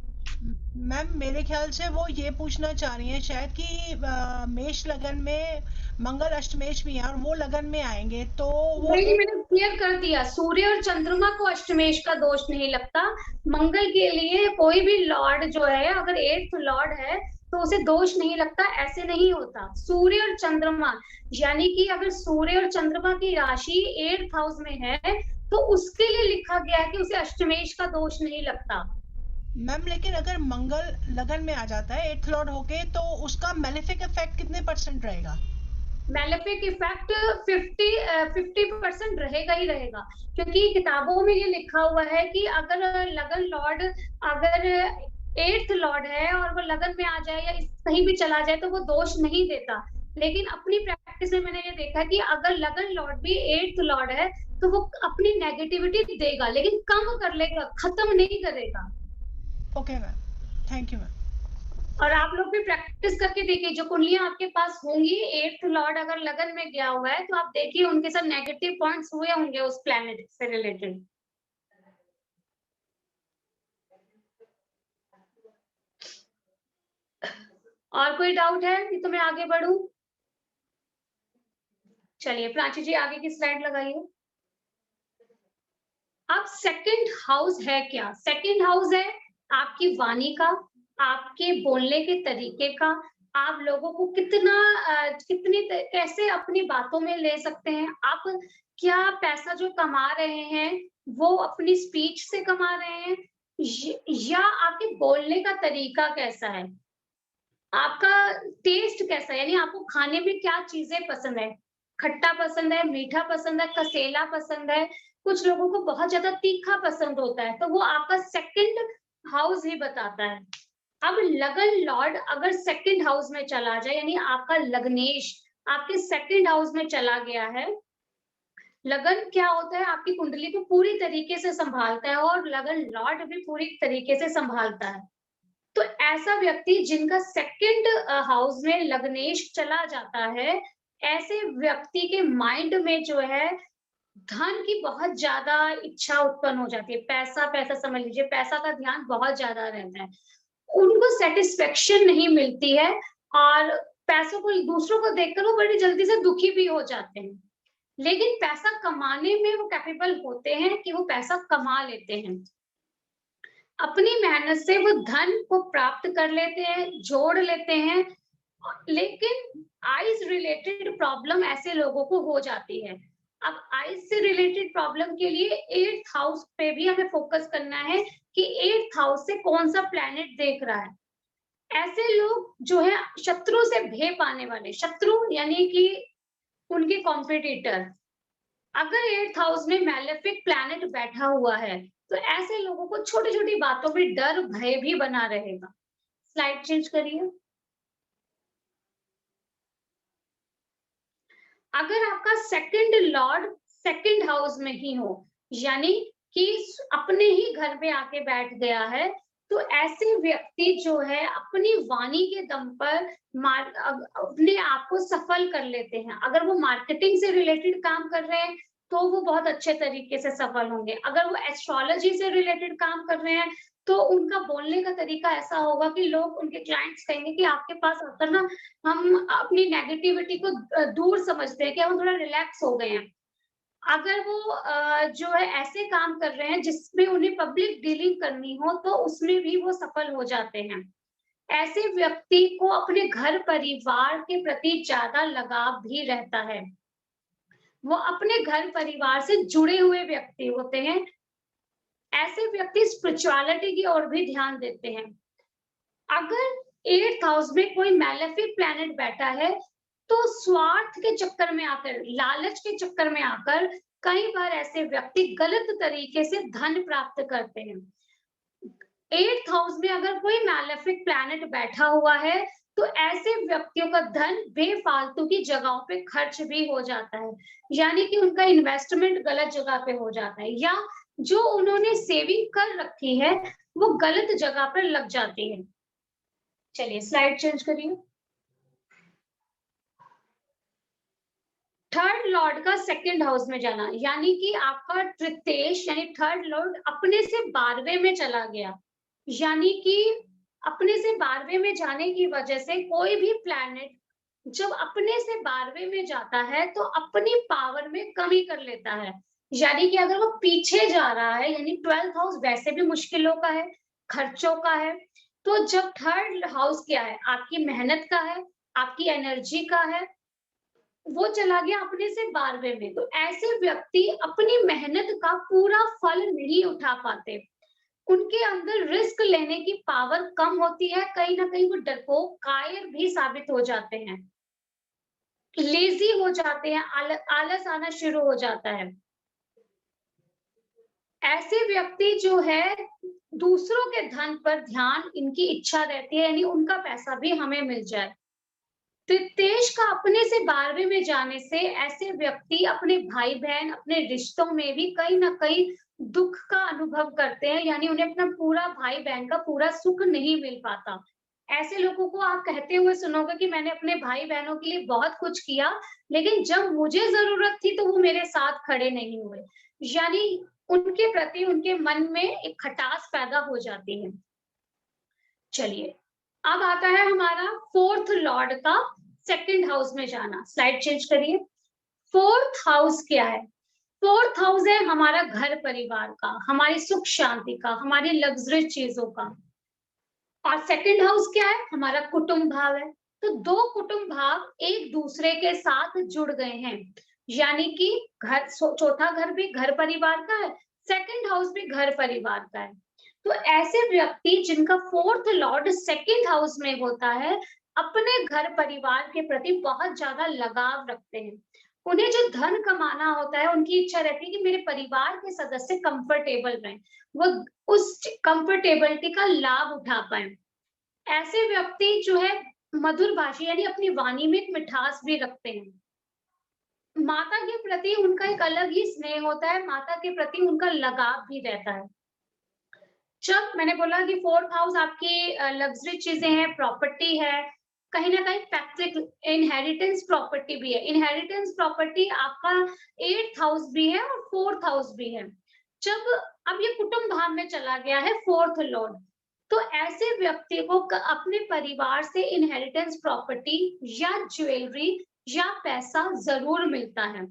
मैम मेरे ख्याल से वो ये पूछना चाह रही हैं शायद कि मेष लगन में मंगल अष्टमेश भी है और वो लगन में आएंगे तो वो नहीं, मैंने क्लियर कर दिया, सूर्य और चंद्रमा को अष्टमेश का दोष नहीं लगता। मंगल के लिए कोई भी लॉर्ड जो है अगर 8th लॉर्ड है तो उसे दोष नहीं लगता, ऐसे नहीं होता। सूर्य और चंद्रमा यानी कि अगर सूर्य और चंद्रमा की राशि 8th हाउस में है तो उसके लिए लिखा गया है कि उसे अष्टमेश का दोष नहीं लगता। मैम लेकिन अगर मंगल लगन में आ जाता है 8th लॉर्ड होके तो उसका मेलेफिक इफेक्ट कितने % रहेगा? मेलेफिक इफेक्ट 50% रहेगा ही रहेगा, क्योंकि किताबों में ये लिखा हुआ है कि अगर लगन लॉर्ड अगर 8th लॉर्ड है और वो लगन में आ जाए या कहीं भी चला जाए तो वो दोष नहीं देता। लेकिन अपनी प्रैक्टिस में मैंने ये देखा कि अगर लगन लॉर्ड भी 8th लॉर्ड है तो वो अपनी नेगेटिविटी देगा लेकिन कम कर लेगा, खत्म नहीं करेगा। Okay ma'am, thank you ma'am. और आप लोग भी प्रैक्टिस करके देखिए, जो कुंडलियां आपके पास होंगी 8th लॉर्ड अगर लगन में गया हुआ है तो आप देखिए उनके साथ नेगेटिव पॉइंट्स हुए होंगे उस प्लैनेट से रिलेटेड। और कोई डाउट है कि तो मैं आगे बढ़ूं? चलिए प्राची जी आगे की स्लाइड लगाइए। अब सेकंड हाउस है क्या? सेकंड हाउस है आपकी वाणी का, आपके बोलने के तरीके का, आप लोगों को कितनी कैसे अपनी बातों में ले सकते हैं, आप क्या पैसा जो कमा रहे हैं वो अपनी स्पीच से कमा रहे हैं या आपके बोलने का तरीका कैसा है, आपका टेस्ट कैसा है, यानी आपको खाने में क्या चीजें पसंद है, खट्टा पसंद है, मीठा पसंद है, कसेला पसंद है, कुछ लोगों को बहुत ज्यादा तीखा पसंद होता है, तो वो आपका सेकंड हाउस ही बताता है। अब लगन लॉर्ड अगर सेकंड हाउस में चला जाए यानी आपका लग्नेश आपके सेकंड हाउस में चला गया है, लगन क्या होता है आपकी कुंडली को पूरी तरीके से संभालता है और लगन लॉर्ड भी पूरी तरीके से संभालता है। तो ऐसा व्यक्ति जिनका सेकंड हाउस में लग्नेश चला जाता है, ऐसे व्यक्ति के माइंड में जो है धन की बहुत ज्यादा इच्छा उत्पन्न हो जाती है, पैसा पैसा समझ लीजिए, पैसा का ध्यान बहुत ज्यादा रहता है, उनको सेटिस्फेक्शन नहीं मिलती है और पैसों को दूसरों को देखकर वो बड़ी जल्दी से दुखी भी हो जाते हैं, लेकिन पैसा कमाने में वो कैपेबल होते हैं कि वो पैसा कमा लेते हैं, अपनी मेहनत से वो धन को प्राप्त कर लेते हैं, जोड़ लेते हैं, लेकिन आइज रिलेटेड प्रॉब्लम ऐसे लोगों को हो जाती है। अब आइज से रिलेटेड प्रॉब्लम के लिए 8th हाउस पे भी हमें फोकस करना है कि 8th हाउस से कौन सा प्लैनेट देख रहा है। ऐसे लोग जो है शत्रु से भय पाने वाले, शत्रु यानी कि उनके कॉम्पिटिटर, अगर 8th हाउस में मैलेफिक प्लैनेट बैठा हुआ है तो ऐसे लोगों को छोटी छोटी बातों में डर भय भी बना रहेगा। स्लाइड चेंज करिए। अगर आपका सेकंड लॉर्ड सेकंड हाउस में ही हो यानी कि अपने ही घर में आके बैठ गया है, तो ऐसे व्यक्ति जो है अपनी वाणी के दम पर अपने आप को सफल कर लेते हैं। अगर वो मार्केटिंग से रिलेटेड काम कर रहे हैं तो वो बहुत अच्छे तरीके से सफल होंगे, अगर वो एस्ट्रोलॉजी से रिलेटेड काम कर रहे हैं तो उनका बोलने का तरीका ऐसा होगा कि लोग उनके क्लाइंट्स कहेंगे कि आपके पास आकर ना हम अपनी नेगेटिविटी को दूर समझते हैं कि हम थोड़ा रिलैक्स हो गए हैं। अगर वो जो है ऐसे काम कर रहे हैं जिसमें उन्हें पब्लिक डीलिंग करनी हो तो उसमें भी वो सफल हो जाते हैं। ऐसे व्यक्ति को अपने घर परिवार के प्रति ज्यादा लगाव भी रहता है। वो अपने घर परिवार से जुड़े हुए व्यक्ति होते हैं। ऐसे व्यक्ति स्पिरिचुअलिटी की ओर भी ध्यान देते हैं। अगर 8th हाउस में कोई मैलेफिक प्लैनेट बैठा है तो स्वार्थ के चक्कर में आकर, लालच के चक्कर में आकर कई बार ऐसे व्यक्ति गलत तरीके से धन प्राप्त करते हैं। 8th हाउस में अगर कोई मैलेफिक प्लैनेट बैठा हुआ है तो ऐसे व्यक्तियों का धन बेफालतू की जगहों पे खर्च भी हो जाता है, यानी कि उनका इन्वेस्टमेंट गलत जगह पे हो जाता है, या जो उन्होंने सेविंग कर रखी है वो गलत जगह पर लग जाती है। चलिए स्लाइड चेंज करिए। थर्ड लॉर्ड का सेकंड हाउस में जाना, यानी कि आपका तृतीयेश यानी थर्ड लॉर्ड अपने से 12वें में चला गया, यानी कि अपने से 12वें में जाने की वजह से कोई भी प्लैनेट जब अपने से 12वें में जाता है तो अपनी पावर में कमी कर लेता है। यानी कि अगर वो पीछे जा रहा है, यानी 12th हाउस वैसे भी मुश्किलों का है, खर्चों का है, तो जब थर्ड हाउस क्या है, आपकी मेहनत का है, आपकी एनर्जी का है, वो चला गया अपने से 12वें में, तो ऐसे व्यक्ति अपनी मेहनत का पूरा फल नहीं उठा पाते। उनके अंदर रिस्क लेने की पावर कम होती है, कहीं ना कहीं वो डरपोक, कायर भी साबित हो जाते हैं, लेजी हो जाते हैं, आलस आना शुरू हो जाता है। ऐसे व्यक्ति जो है दूसरों के धन पर ध्यान, इनकी इच्छा रहती है, यानी उनका पैसा भी हमें मिल जाए। तृतीयेश का अपने से 12वें में जाने से ऐसे व्यक्ति अपने भाई बहन, अपने रिश्तों में भी कहीं ना कहीं दुख का अनुभव करते हैं, यानी उन्हें अपना पूरा भाई बहन का पूरा सुख नहीं मिल पाता। ऐसे लोगों को आप कहते हुए सुनोगे कि मैंने अपने भाई बहनों के लिए बहुत कुछ किया, लेकिन जब मुझे जरूरत थी तो वो मेरे साथ खड़े नहीं हुए, यानी उनके प्रति उनके मन में एक खटास पैदा हो जाती है। चलिए अब आता है हमारा फोर्थ लॉर्ड का सेकंड हाउस में जाना। स्लाइड चेंज करिए। फोर्थ हाउस क्या है? फोर्थ हाउस है हमारा घर परिवार का, हमारी सुख शांति का, हमारी लग्जरी चीजों का। और सेकंड हाउस क्या है? हमारा कुटुंब भाव है। तो दो कुटुंब भाव एक दूसरे के साथ जुड़ गए हैं, यानी कि घर, चौथा घर भी घर परिवार का है, सेकंड हाउस भी घर परिवार का है। तो ऐसे व्यक्ति जिनका फोर्थ लॉर्ड सेकंड हाउस में होता है अपने घर परिवार के प्रति बहुत ज्यादा लगाव रखते हैं। उन्हें जो धन कमाना होता है, उनकी इच्छा रहती है कि मेरे परिवार के सदस्य कंफर्टेबल रहें, वो उस कंफर्टेबिलिटी का लाभ उठा पाए। ऐसे व्यक्ति जो है मधुर भाषी, यानी अपनी वाणी में एक मिठास भी रखते हैं। माता के प्रति उनका एक अलग ही स्नेह होता है, माता के प्रति उनका लगाव भी रहता है। जब मैंने बोला कि फोर्थ हाउस आपकी लग्जरी चीजें हैं, प्रॉपर्टी है, कहीं ना कहीं पैतृक इनहेरिटेंस प्रॉपर्टी भी है। इनहेरिटेंस प्रॉपर्टी आपका 8th हाउस भी है और 4th हाउस भी है। जब अब ये कुटुंब भाव में चला गया है फोर्थ लॉर्ड, तो ऐसे व्यक्ति को अपने परिवार से इनहेरिटेंस प्रॉपर्टी या ज्वेलरी या पैसा जरूर मिलता है।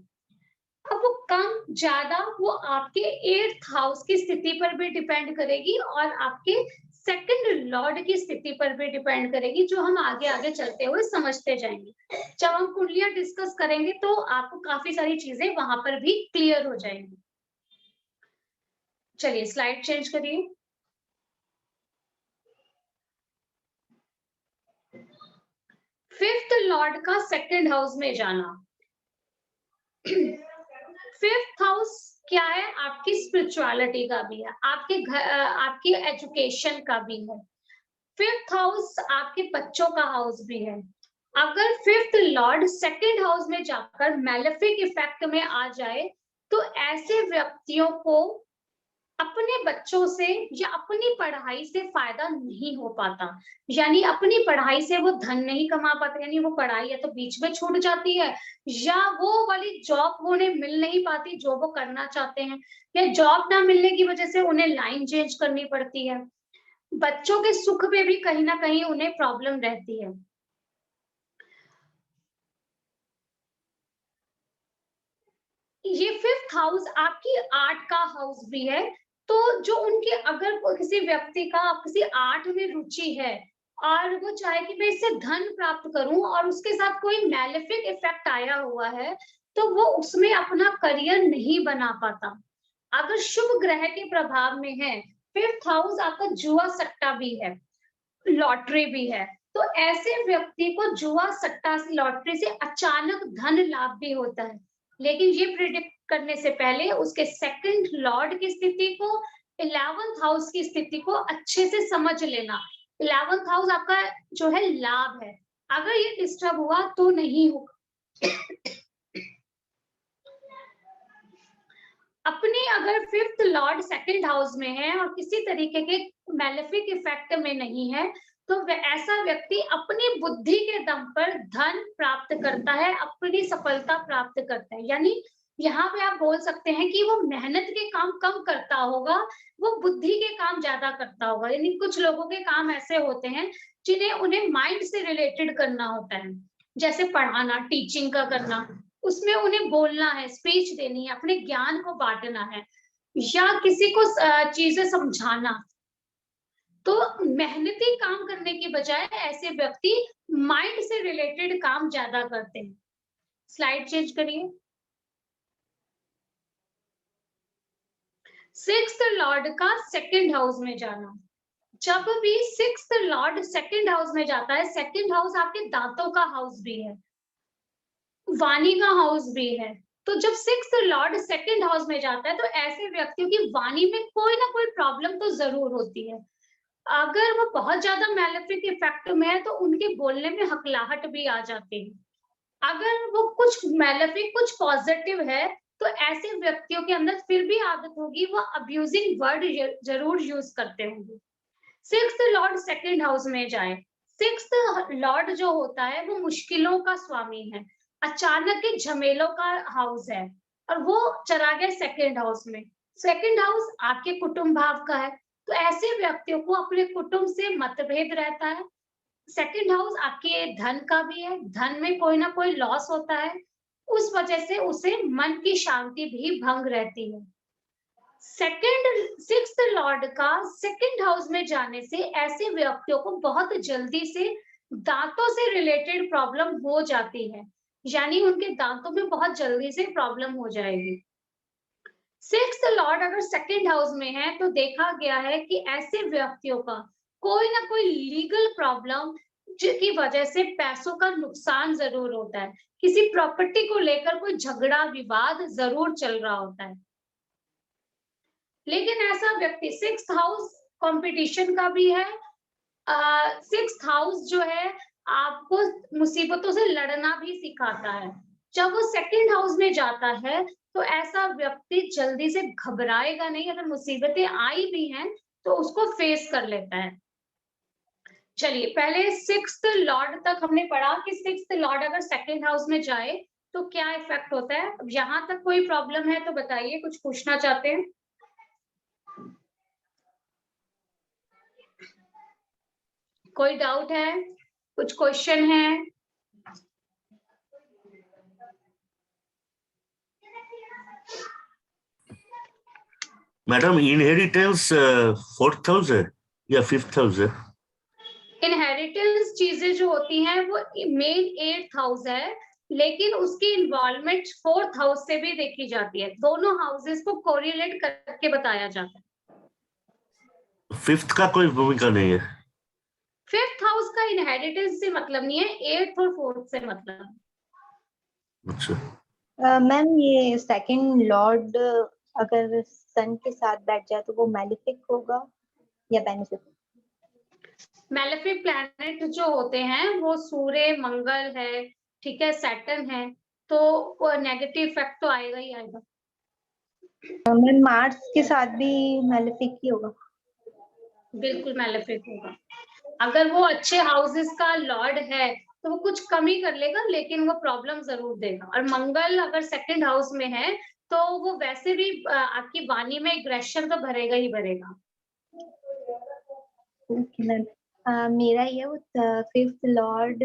अब वो कम ज्यादा वो आपके 8th हाउस की स्थिति पर भी डिपेंड करेगी और आपके सेकंड लॉर्ड की स्थिति पर भी डिपेंड करेगी, जो हम आगे आगे चलते हुए समझते जाएंगे। जब हम कुंडलियां डिस्कस करेंगे तो आपको काफी सारी चीजें वहां पर भी क्लियर हो जाएंगी। चलिए स्लाइड चेंज करिए। फिफ्थ लॉर्ड का सेकंड हाउस में जाना। फिफ्थ हाउस क्या है? आपकी स्पिरिचुअलिटी का भी है, आपके घर, आपकी एजुकेशन का भी है। फिफ्थ हाउस आपके बच्चों का हाउस भी है। अगर फिफ्थ लॉर्ड सेकंड हाउस में जाकर मैलेफिक इफेक्ट में आ जाए तो ऐसे व्यक्तियों को अपने बच्चों से या अपनी पढ़ाई से फायदा नहीं हो पाता, यानी अपनी पढ़ाई से वो धन नहीं कमा पाते, यानी वो पढ़ाई या तो बीच में छूट जाती है या वो वाली जॉब वो उन्हें मिल नहीं पाती जो वो करना चाहते हैं, या जॉब ना मिलने की वजह से उन्हें लाइन चेंज करनी पड़ती है। बच्चों के सुख में भी कहीं ना कहीं उन्हें प्रॉब्लम रहती है। ये 5th हाउस आपकी आर्ट का हाउस भी है, तो जो उनके अगर किसी व्यक्ति का किसी आर्ट में रुचि है और वो चाहे कि मैं इससे धन प्राप्त करूं और उसके साथ कोई मैलेफिक इफेक्ट आया हुआ है, तो वो उसमें अपना करियर नहीं बना पाता। अगर शुभ ग्रह के प्रभाव में है, 5th हाउस आपका जुआ सट्टा भी है, लॉटरी भी है, तो ऐसे व्यक्ति को जुआ सट्टा से लॉटरी से अचानक धन लाभ भी होता है। लेकिन ये प्रिडिक्ट करने से पहले उसके सेकंड लॉर्ड की स्थिति को, 11th हाउस की स्थिति को अच्छे से समझ लेना। 11th हाउस आपका जो है लाभ है, अगर ये डिस्टर्ब हुआ तो नहीं होगा। अपने अगर 5th लॉर्ड सेकंड हाउस में है और किसी तरीके के मैलेफिक इफेक्ट में नहीं है, तो ऐसा व्यक्ति अपनी बुद्धि के दम पर धन प्राप्त करता है, अपनी सफलता प्राप्त करता है। यानी यहाँ पे आप बोल सकते हैं कि वो मेहनत के काम कम करता होगा, वो बुद्धि के काम ज्यादा करता होगा। यानी कुछ लोगों के काम ऐसे होते हैं जिन्हें उन्हें माइंड से रिलेटेड करना होता है, जैसे पढ़ाना, टीचिंग का करना, उसमें उन्हें बोलना है, स्पीच देनी है, अपने ज्ञान को बांटना है या किसी को चीजें समझाना। तो मेहनती काम करने की बजाय ऐसे व्यक्ति माइंड से रिलेटेड काम ज्यादा करते हैं। स्लाइड चेंज करिए। 6th लॉर्ड का सेकंड हाउस में जाना। जब भी 6th लॉर्ड सेकंड हाउस में जाता है, सेकंड हाउस आपके दांतों का हाउस भी है, वाणी का हाउस भी है, तो जब 6th लॉर्ड सेकंड हाउस में जाता है तो ऐसे व्यक्तियों की वाणी में कोई ना कोई प्रॉब्लम तो जरूर होती है। अगर वो बहुत ज्यादा मैलेफिक इफेक्ट में है तो उनके बोलने में हकलाहट भी आ जाती है। अगर वो कुछ मैलेफिक कुछ पॉजिटिव है तो ऐसे व्यक्तियों के अंदर फिर भी आदत होगी, वो अब्यूजिंग वर्ड जरूर यूज करते होंगे। 6th लॉर्ड सेकंड हाउस में जाए, 6th लॉर्ड जो होता है वो मुश्किलों का स्वामी है, अचानक के झमेलों का हाउस है, और वो चला गया सेकंड हाउस में। सेकंड हाउस आपके कुटुंब भाव का है, तो ऐसे व्यक्तियों को अपने कुटुंब से मतभेद रहता है। सेकंड हाउस आपके धन का भी है, धन में कोई ना कोई लॉस होता है, उस वजह से उसे मन की शांति भी भंग रहती है। 6th लॉर्ड का सेकंड हाउस में जाने से ऐसे व्यक्तियों को बहुत जल्दी से दांतों से रिलेटेड प्रॉब्लम हो जाती है, यानी उनके दांतों में बहुत जल्दी से प्रॉब्लम हो जाएगी। 6th लॉर्ड अगर सेकंड हाउस में है तो देखा गया है कि ऐसे व्यक्तियों का कोई ना कोई लीगल प्रॉब्लम जिसकी वजह से पैसों का नुकसान जरूर होता है, किसी प्रॉपर्टी को लेकर कोई झगड़ा विवाद जरूर चल रहा होता है। लेकिन ऐसा व्यक्ति 6th हाउस कंपटीशन का भी है, 6th हाउस जो है आपको मुसीबतों से लड़ना भी सिखाता है। जब वो सेकंड हाउस में जाता है तो ऐसा व्यक्ति जल्दी से घबराएगा नहीं, अगर मुसीबतें आई भी हैं तो उसको फेस कर लेता है। चलिए, पहले 6th लॉर्ड तक हमने पढ़ा कि 6th लॉर्ड अगर सेकंड हाउस में जाए तो क्या इफेक्ट होता है। अब यहाँ तक कोई प्रॉब्लम है तो बताइए, कुछ पूछना चाहते हैं? कोई डाउट है, कुछ क्वेश्चन है? मैडम, इनहेरिटेंस 4th हाउस है या 5th हाउस है? इनहेरिटेंस चीजें जो होती हैं वो मेन 8th हाउस है, लेकिन उसकी इन्वॉल्वमेंट 4th हाउस से भी देखी जाती है। दोनों हाउसेस को कोरिलेट करके बताया जाता है। 5th का कोई भूमिका नहीं है? 5th हाउस का इनहेरिटेंस से मतलब नहीं है, 8th और 4th से मतलब। अच्छा मैम, ये सेकंड लॉर्ड अगर सन के साथ बैठ जाए तो वो मैलेफिक होगा या बेनिफिक? मैलेफिक प्लैनेट जो होते हैं वो सूर्य, मंगल है, ठीक है, सैटर्न है, तो नेगेटिव इफेक्ट तो आएगा ही आएगा। मैम, मार्स के साथ भी मैलेफिक ही होगा? बिल्कुल मैलेफिक होगा। अगर वो अच्छे हाउसेस का लॉर्ड है तो वो कुछ कमी कर लेगा, लेकिन वो प्रॉब्लम जरूर देगा। और मंगल अगर सेकंड हाउस में है तो वो वैसे भी आपकी वाणी में एग्रेशन तो भरेगा ही भरेगा। ओके मैम, मेरा ये वो 5th लॉर्ड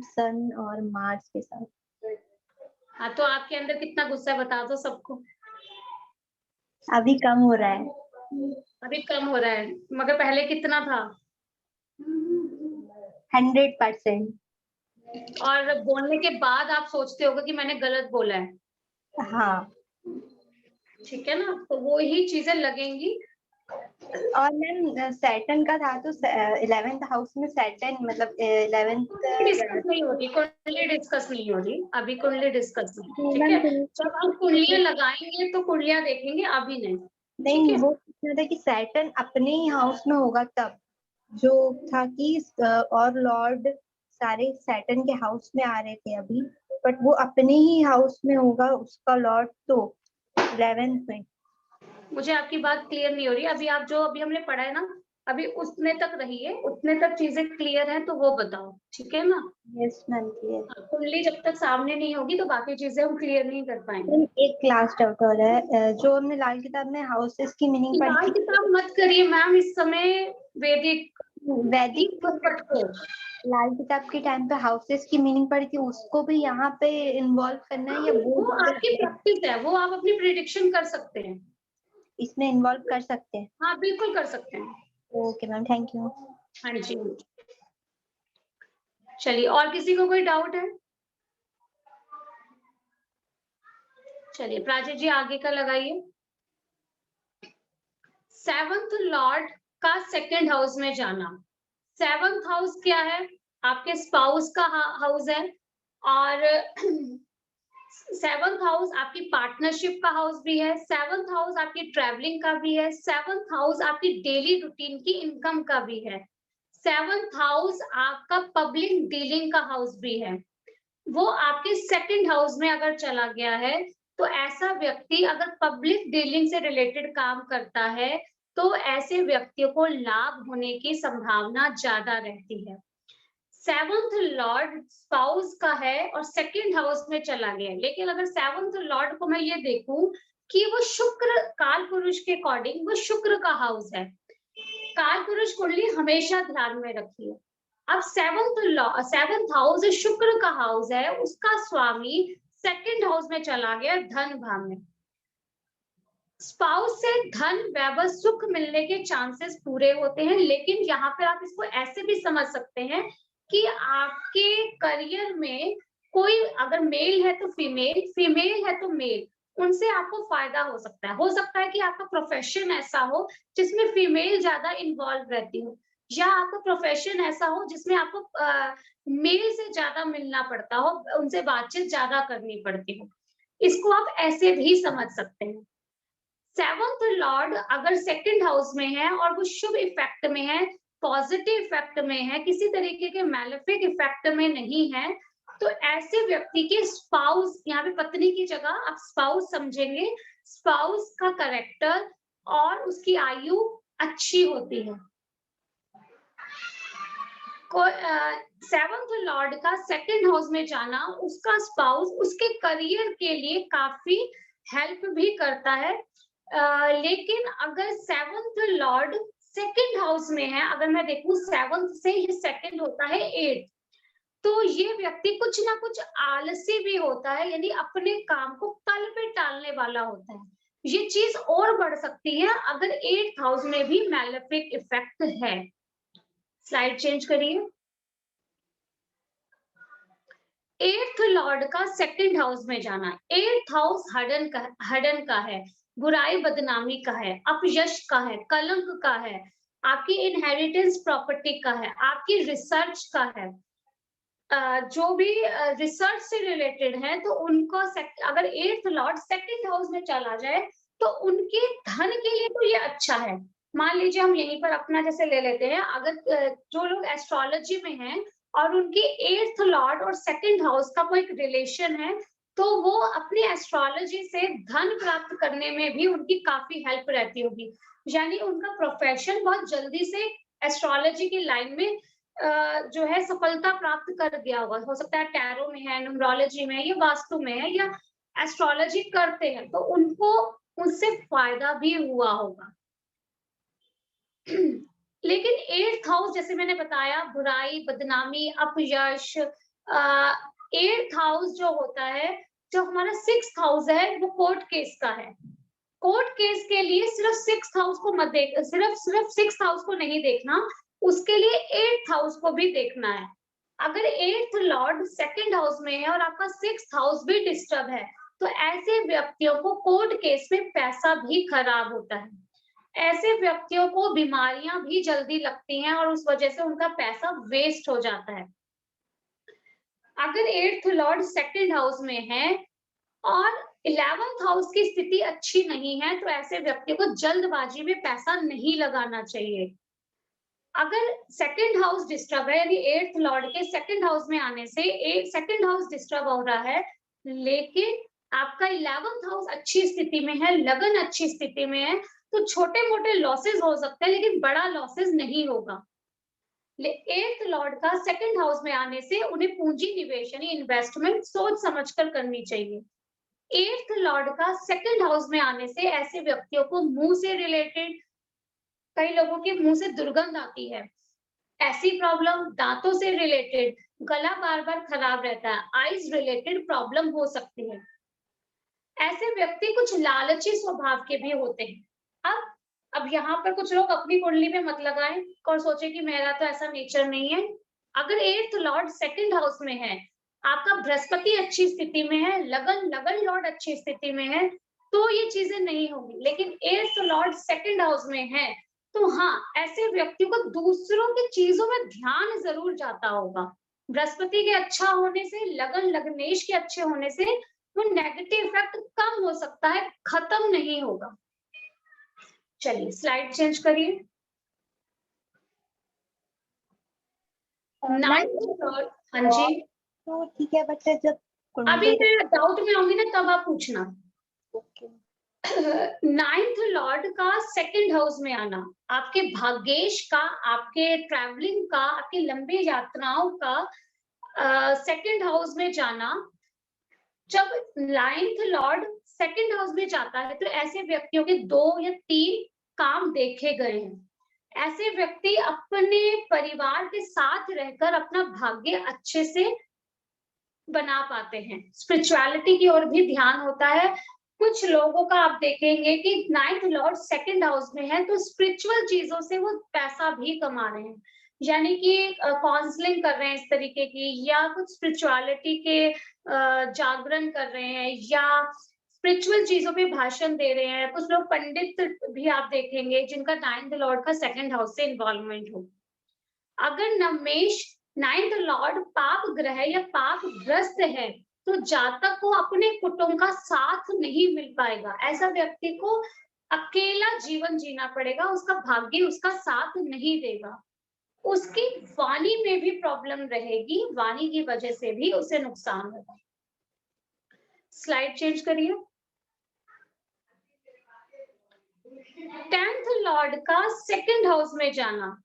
सन और मार्स के साथ। हाँ, तो आपके अंदर कितना गुस्सा है बता दो सबको। अभी कम हो रहा है। अभी कम हो रहा है, मगर पहले कितना था? 100%। और बोलने के बाद आप सोचते होगे कि मैंने गलत बोला है, हाँ। ठीक है ना? तो वो ही चीजें लगेंगी। और मैम सैटर्न का था तो 11th हाउस में सैटर्न मतलब 11th। डिस्कस नहीं होगी, कुंडली डिस्कस नहीं होगी अभी, कुंडली डिस्कस नहीं, ठीक मैम है? जब हम कुंडलियां लगाएंगे तो कुंडलियां देखेंगे, अभी नहीं। ठीक नहीं, है? वो पूछना था कि सैटर्न अपने ही हाउस में होगा तब, जो था कि और लॉर्ड सारे सैटर्न के हाउस में आ रहे थे अभी, बट वो अपने ही हाउस में होगा उसका लॉर्ड तो 11th में। मुझे आपकी बात क्लियर नहीं हो रही। अभी आप जो अभी हमने पढ़ा है ना, अभी उतने तक रहिए, उतने तक चीजें क्लियर है तो वो बताओ, ठीक है ना? Yes ma'am clear. हाँ, कुंडली जब तक सामने नहीं होगी तो बाकी चीजें हम क्लियर नहीं कर पाएंगे। एक क्लास डाउट हो रहा है, जो हमने लाल किताब में हाउसेस की मीनिंग लाल पढ़ी किताब मत करिए मैम, इस समय वैदिक वैदिक, लाल किताब के टाइम पे हाउसेस की मीनिंग पढ़ी थी, उसको भी यहाँ पे इन्वॉल्व करना है या वो आपकी प्रैक्टिस है, वो आप अपनी प्रिडिक्शन कर सकते हैं। इसमें इन्वॉल्व कर सकते हैं? हाँ, बिल्कुल कर सकते हैं। Okay ma'am, thank you. हाँ जी। चलिए, और किसी को कोई डाउट है? चलिए प्राची जी आगे का लगाइए। 7th लॉर्ड का 2nd हाउस में जाना। 7th हाउस क्या है? आपके स्पाउस का हाउस है, और 7th हाउस आपकी पार्टनरशिप का हाउस भी है, 7th हाउस आपकी ट्रैवलिंग का भी है, 7th हाउस आपकी डेली रूटीन की इनकम का भी है, 7th हाउस आपका पब्लिक डीलिंग का हाउस भी है। वो आपके 2nd हाउस में अगर चला गया है तो ऐसा व्यक्ति अगर पब्लिक डीलिंग से रिलेटेड काम करता है तो ऐसे व्यक्तियों को लाभ होने की संभावना ज्यादा रहती है। 7th लॉर्ड स्पाउस का है और 2nd हाउस में चला गया, लेकिन अगर 7th लॉर्ड को मैं ये देखूं कि वो शुक्र, काल पुरुष के अकॉर्डिंग वो शुक्र का हाउस है। काल पुरुष कुंडली हमेशा ध्यान में रखिए। अब 7th हाउस शुक्र का हाउस है, उसका स्वामी 2nd हाउस में चला गया धन भाव में। स्पाउस से धन वैभव सुख मिलने के चांसेस पूरे होते हैं, लेकिन यहाँ पे आप इसको ऐसे भी समझ सकते हैं कि आपके करियर में कोई अगर मेल है तो फीमेल, फीमेल है तो मेल, उनसे आपको फायदा हो सकता है। हो सकता है कि आपका प्रोफेशन ऐसा हो जिसमें फीमेल ज्यादा इन्वॉल्व रहती हो, या आपका प्रोफेशन ऐसा हो जिसमें आपको मेल से ज्यादा मिलना पड़ता हो, उनसे बातचीत ज्यादा करनी पड़ती हो। इसको आप ऐसे भी समझ सकते हैं। 7th लॉर्ड अगर 2nd हाउस में है और वो शुभ इफेक्ट में है, पॉजिटिव इफेक्ट में है, किसी तरीके के मैलेफिक इफेक्ट में नहीं है, तो ऐसे व्यक्ति के स्पाउस, यहाँ पे पत्नी की जगह आप स्पाउस समझेंगे, स्पाउस का कैरेक्टर और उसकी आयु अच्छी होती है। 7th लॉर्ड का 2nd हाउस में जाना उसका स्पाउस उसके करियर के लिए काफी हेल्प भी करता है। लेकिन अगर 7th लॉर्ड 2nd हाउस में है, अगर मैं देखूं 7th से ये 2nd होता है 8th, तो ये व्यक्ति कुछ ना कुछ आलसी भी होता है, यानी अपने काम को कल पे टालने वाला होता है। ये चीज और बढ़ सकती है अगर 8th हाउस में भी मैलेफिक इफेक्ट है। स्लाइड चेंज करिए। 8th लॉर्ड का 2nd हाउस में जाना, 8th हाउस हडन का है, बुराई बदनामी का है, अपयश का है, कलंक का है, आपकी इनहेरिटेंस प्रॉपर्टी का है, आपकी रिसर्च का है। जो भी रिसर्च से रिलेटेड है तो उनको अगर 8th लॉर्ड 2nd हाउस में चला जाए तो उनके धन के लिए तो ये अच्छा है। मान लीजिए हम यहीं पर अपना जैसे ले लेते हैं, अगर जो लोग एस्ट्रोलॉजी में हैं और उनकी 8th लॉर्ड और 2nd हाउस का कोई रिलेशन है, तो वो अपनी एस्ट्रोलॉजी से धन प्राप्त करने में भी उनकी काफी हेल्प रहती होगी, यानी उनका प्रोफेशन बहुत जल्दी से एस्ट्रोलॉजी की लाइन में जो है सफलता प्राप्त कर गया होगा। हो सकता है टैरो में है, न्यूमरोलॉजी में है, या वास्तु में है, या एस्ट्रोलॉजी करते हैं, तो उनको उससे फायदा भी हुआ होगा। लेकिन 8th हाउस जैसे मैंने बताया बुराई, बदनामी, अपयश, 8th हाउस जो होता है, जो हमारा 6th हाउस है वो कोर्ट केस का है। कोर्ट केस के लिए सिर्फ 6th हाउस को मत देख, सिर्फ 6th हाउस को नहीं देखना, उसके लिए 8th हाउस को भी देखना है। अगर 8th लॉर्ड 2nd हाउस में है और आपका 6th हाउस भी डिस्टर्ब है, तो ऐसे व्यक्तियों को कोर्ट केस में पैसा भी खराब होता है। ऐसे व्यक्तियों को बीमारियां भी जल्दी लगती हैं और उस वजह से उनका पैसा वेस्ट हो जाता है। अगर 8th लॉर्ड 2nd हाउस में है और 11th हाउस की स्थिति अच्छी नहीं है, तो ऐसे व्यक्ति को जल्दबाजी में पैसा नहीं लगाना चाहिए। अगर 2nd हाउस डिस्टर्ब है, यानी 8th लॉर्ड के 2nd हाउस में आने से 2nd हाउस डिस्टर्ब हो रहा है, लेकिन आपका 11th हाउस अच्छी स्थिति में है, लगन अच्छी स्थिति में है, तो छोटे मोटे लॉसेस हो सकते हैं, लेकिन बड़ा लॉसेस नहीं होगा। 8th लॉर्ड का 2nd हाउस में आने से उन्हें पूंजी निवेश यानी इन्वेस्टमेंट सोच समझकर करनी चाहिए। 8th लॉर्ड का 2nd हाउस में आने से ऐसे व्यक्तियों को मुंह से रिलेटेड, कई लोगों के मुंह से दुर्गंध आती है, ऐसी प्रॉब्लम, दांतों से रिलेटेड, गला बार बार खराब रहता है, आईज रिलेटेड प्रॉब्लम हो सकती है। ऐसे व्यक्ति कुछ लालची स्वभाव के भी होते हैं। अब यहाँ पर कुछ लोग अपनी कुंडली में मत लगाएं और सोचे कि मेरा तो ऐसा नेचर नहीं है। अगर 8th लॉर्ड 2nd हाउस में है, आपका बृहस्पति अच्छी स्थिति में है, लगन लॉर्ड अच्छी स्थिति में है, तो ये चीजें नहीं होंगी। लेकिन 8th लॉर्ड 2nd हाउस में है, तो हाँ, ऐसे व्यक्तियों को दूसरों की चीजों में ध्यान जरूर जाता होगा। बृहस्पति के अच्छा होने से, लग्नेश के अच्छे होने से वो नेगेटिव इफेक्ट कम हो सकता है, खत्म नहीं होगा। चलिए स्लाइड चेंज करिए। 9th लॉर्ड, हाँ जी, तो ठीक है बच्चे, जब अभी मैं डाउट में आऊंगी ना तब आप पूछना। ओके 9th लॉर्ड का 2nd हाउस में आना, आपके भाग्येश का, आपके ट्रैवलिंग का, आपकी लंबी यात्राओं का 2nd हाउस में जाना। जब 9th लॉर्ड 2nd हाउस में जाता है, तो ऐसे व्यक्तियों के 2 या 3 काम देखे गए हैं। ऐसे व्यक्ति अपने परिवार के साथ रहकर अपना भाग्य अच्छे से बना पाते हैं। स्पिरिचुअलिटी की ओर भी ध्यान होता है। कुछ लोगों का आप देखेंगे कि 9th लॉर्ड 2nd हाउस में है, तो स्पिरिचुअल चीजों से वो पैसा भी कमा रहे हैं, यानी कि काउंसलिंग कर रहे हैं इस तरीके की, या कुछ स्पिरिचुअलिटी के जागरण कर रहे हैं, या स्पिरिचुअल चीजों पे भाषण दे रहे हैं। कुछ लोग पंडित भी आप देखेंगे जिनका 9th लॉर्ड का 2nd हाउस से इन्वॉल्वमेंट हो। अगर नमेश 9th लॉर्ड पाप ग्रह या पाप ग्रस्त है, तो जातक को अपने कुटुंब का साथ नहीं मिल पाएगा। ऐसा व्यक्ति को अकेला जीवन जीना पड़ेगा, उसका भाग्य उसका साथ नहीं देगा। उसकी वाणी में भी प्रॉब्लम रहेगी, वाणी की वजह से भी उसे नुकसान होगा। स्लाइड चेंज करिए। 10th लॉर्ड का 2nd हाउस में जाना।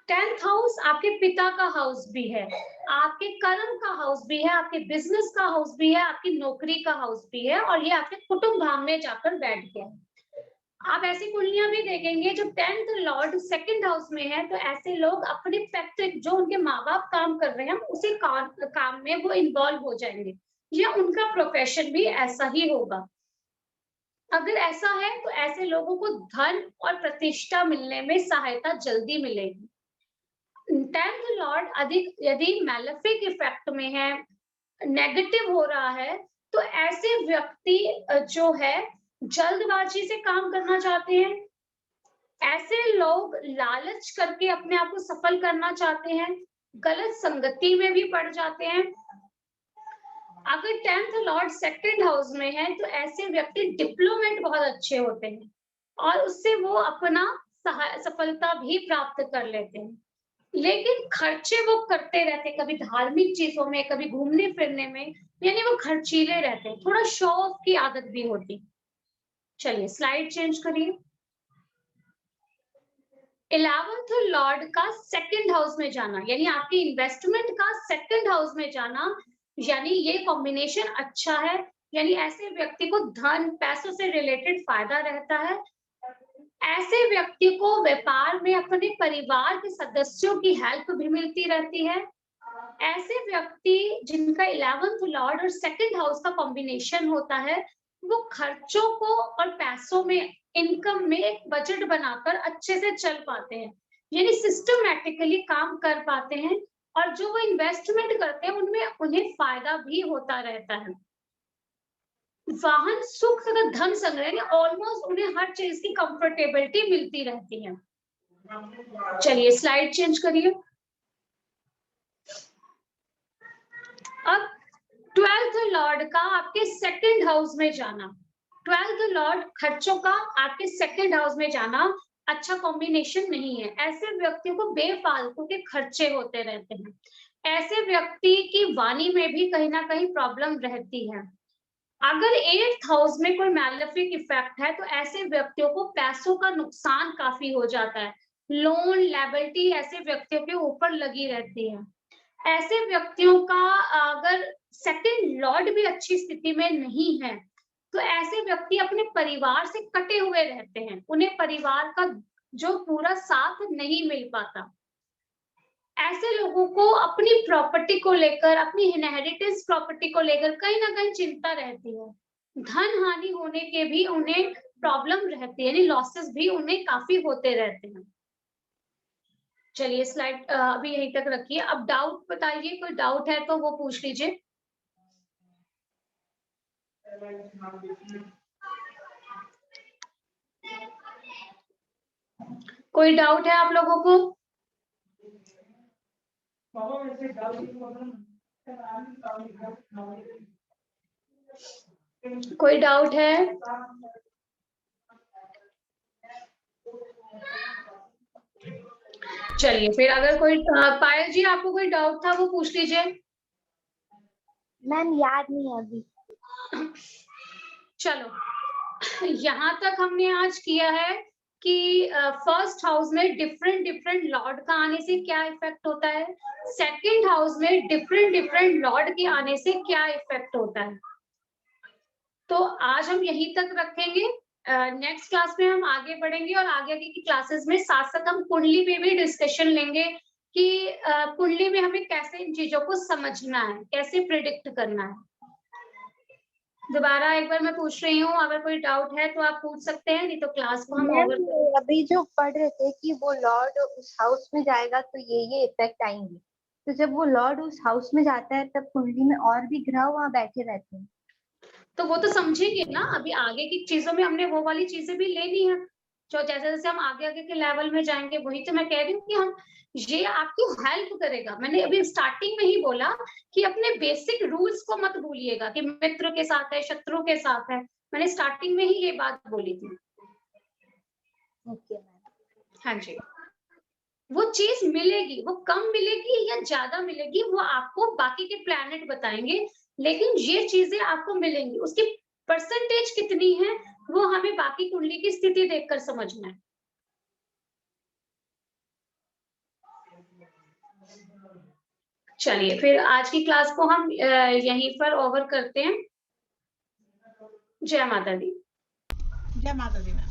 10th हाउस आपके पिता का हाउस भी है, आपके कर्म का हाउस भी है, आपके बिजनेस का हाउस भी है, आपकी नौकरी का हाउस भी है, और ये आपके कुटुंब भाव में जाकर बैठ गया है। आप ऐसी कुंडलियां भी देखेंगे जो 10th लॉर्ड 2nd हाउस में है, तो ऐसे लोग अपने फैक्ट्री, जो उनके माँ बाप काम कर रहे हैं, उसी काम में वो इन्वॉल्व हो जाएंगे, या उनका प्रोफेशन भी ऐसा ही होगा। अगर ऐसा है, तो ऐसे लोगों को धन और प्रतिष्ठा मिलने में सहायता जल्दी मिलेगी। 10th लॉर्ड अधिक यदि मैलेफिक इफेक्ट में है, नेगेटिव हो रहा है, तो ऐसे व्यक्ति जो है जल्दबाजी से काम करना चाहते हैं। ऐसे लोग लालच करके अपने आप को सफल करना चाहते हैं, गलत संगति में भी पड़ जाते हैं। अगर 10th लॉर्ड 2nd हाउस में है, तो ऐसे व्यक्ति डिप्लोमेट बहुत अच्छे होते हैं और उससे वो अपना सफलता भी प्राप्त कर लेते हैं। लेकिन खर्चे वो करते रहते, कभी धार्मिक चीजों में, कभी घूमने फिरने में, यानी वो खर्चीले रहते हैं, थोड़ा शो ऑफ की आदत भी होती। चलिए स्लाइड चेंज करिए। 11th लॉर्ड का 2nd हाउस में जाना, यानी आपकी इन्वेस्टमेंट का 2nd हाउस में जाना, यानी ये कॉम्बिनेशन अच्छा है, यानी ऐसे व्यक्ति को धन पैसों से रिलेटेड फायदा रहता है। ऐसे व्यक्ति को व्यापार में अपने परिवार के सदस्यों की हेल्प भी मिलती रहती है। ऐसे व्यक्ति जिनका 11th लॉर्ड और 2nd हाउस का कॉम्बिनेशन होता है, वो खर्चों को और पैसों में, इनकम में एक बजट बनाकर अच्छे से चल पाते हैं, यानी सिस्टमैटिकली काम कर पाते हैं, और जो वो इन्वेस्टमेंट करते हैं उनमें उन्हें फायदा भी होता रहता है। वाहन सुख तथा धन संग्रह, ऑलमोस्ट उन्हें हर चीज की कंफर्टेबिलिटी मिलती रहती है। चलिए स्लाइड चेंज करिए। अब 12th लॉर्ड का आपके 2nd हाउस में जाना, 12th लॉर्ड खर्चों का आपके 2nd हाउस में जाना अच्छा कॉम्बिनेशन नहीं है। ऐसे व्यक्तियों को बेफालतू के खर्चे होते रहते हैं। ऐसे व्यक्ति की वाणी में भी कहीं ना कहीं प्रॉब्लम रहती है। अगर 8th हाउस में कोई मैलेफिक इफेक्ट है तो ऐसे व्यक्तियों को पैसों का नुकसान काफी हो जाता है। लोन, लायबिलिटी ऐसे व्यक्तियों के ऊपर लगी रहती है। ऐसे व्यक्तियों का अगर 2nd लॉर्ड भी अच्छी स्थिति में नहीं है तो ऐसे व्यक्ति अपने परिवार से कटे हुए रहते हैं। उन्हें परिवार का जो पूरा साथ नहीं मिल पाता। ऐसे लोगों को अपनी प्रॉपर्टी को लेकर, अपनी इनहेरिटेंस प्रॉपर्टी को लेकर कहीं ना कहीं चिंता रहती है। धन हानि होने के भी उन्हें प्रॉब्लम रहती है, यानी लॉसेस भी उन्हें काफी होते रहते हैं। चलिए स्लाइड अभी यहीं तक रखिए। अब डाउट बताइए, कोई डाउट है तो वो पूछ लीजिए। कोई डाउट है आप लोगों को? कोई डाउट है? चलिए फिर अगर कोई पायल जी आपको कोई डाउट था वो पूछ लीजिए। मैम याद नहीं है अभी। चलो यहाँ तक हमने आज किया है कि 1st हाउस में डिफरेंट लॉर्ड का आने से क्या इफेक्ट होता है, 2nd हाउस में डिफरेंट लॉर्ड के आने से क्या इफेक्ट होता है। तो आज हम यहीं तक रखेंगे। नेक्स्ट क्लास में हम आगे बढ़ेंगे और आगे की क्लासेस में साथ साथ हम कुंडली पे भी डिस्कशन लेंगे कि कुंडली में हमें कैसे इन चीजों को समझना है, कैसे प्रिडिक्ट करना है। दोबारा एक बार मैं पूछ रही हूँ, अगर कोई डाउट है तो आप पूछ सकते हैं, नहीं तो क्लास को हम ओवर। अभी जो पढ़ रहे थे कि वो लॉर्ड उस हाउस में जाएगा तो ये इफेक्ट आएंगे, तो जब वो लॉर्ड उस हाउस में जाता है तब कुंडली में और भी ग्रह वहां बैठे रहते हैं, तो वो तो समझेंगे ना। अभी आगे की चीजों में हमने वो वाली चीजें भी लेनी है, जो जैसे जैसे हम आगे के लेवल में जाएंगे। वही तो मैं कह रही हूँ कि हम ये आपकी हेल्प करेगा। मैंने अभी स्टार्टिंग में ही बोला कि अपने बेसिक रूल्स को मत भूलिएगा कि मित्र के साथ है, शत्रु के साथ है। मैंने स्टार्टिंग में ही ये बात बोली थी। हाँ जी, वो चीज मिलेगी, वो कम मिलेगी या ज्यादा मिलेगी वो आपको बाकी के प्लैनेट बताएंगे, लेकिन ये चीजें आपको मिलेंगी। उसकी परसेंटेज कितनी है वो हमें बाकी कुंडली की स्थिति देखकर समझना है। चलिए फिर आज की क्लास को हम यहीं पर ओवर करते हैं। जय माता दी। जय माता दी मैम।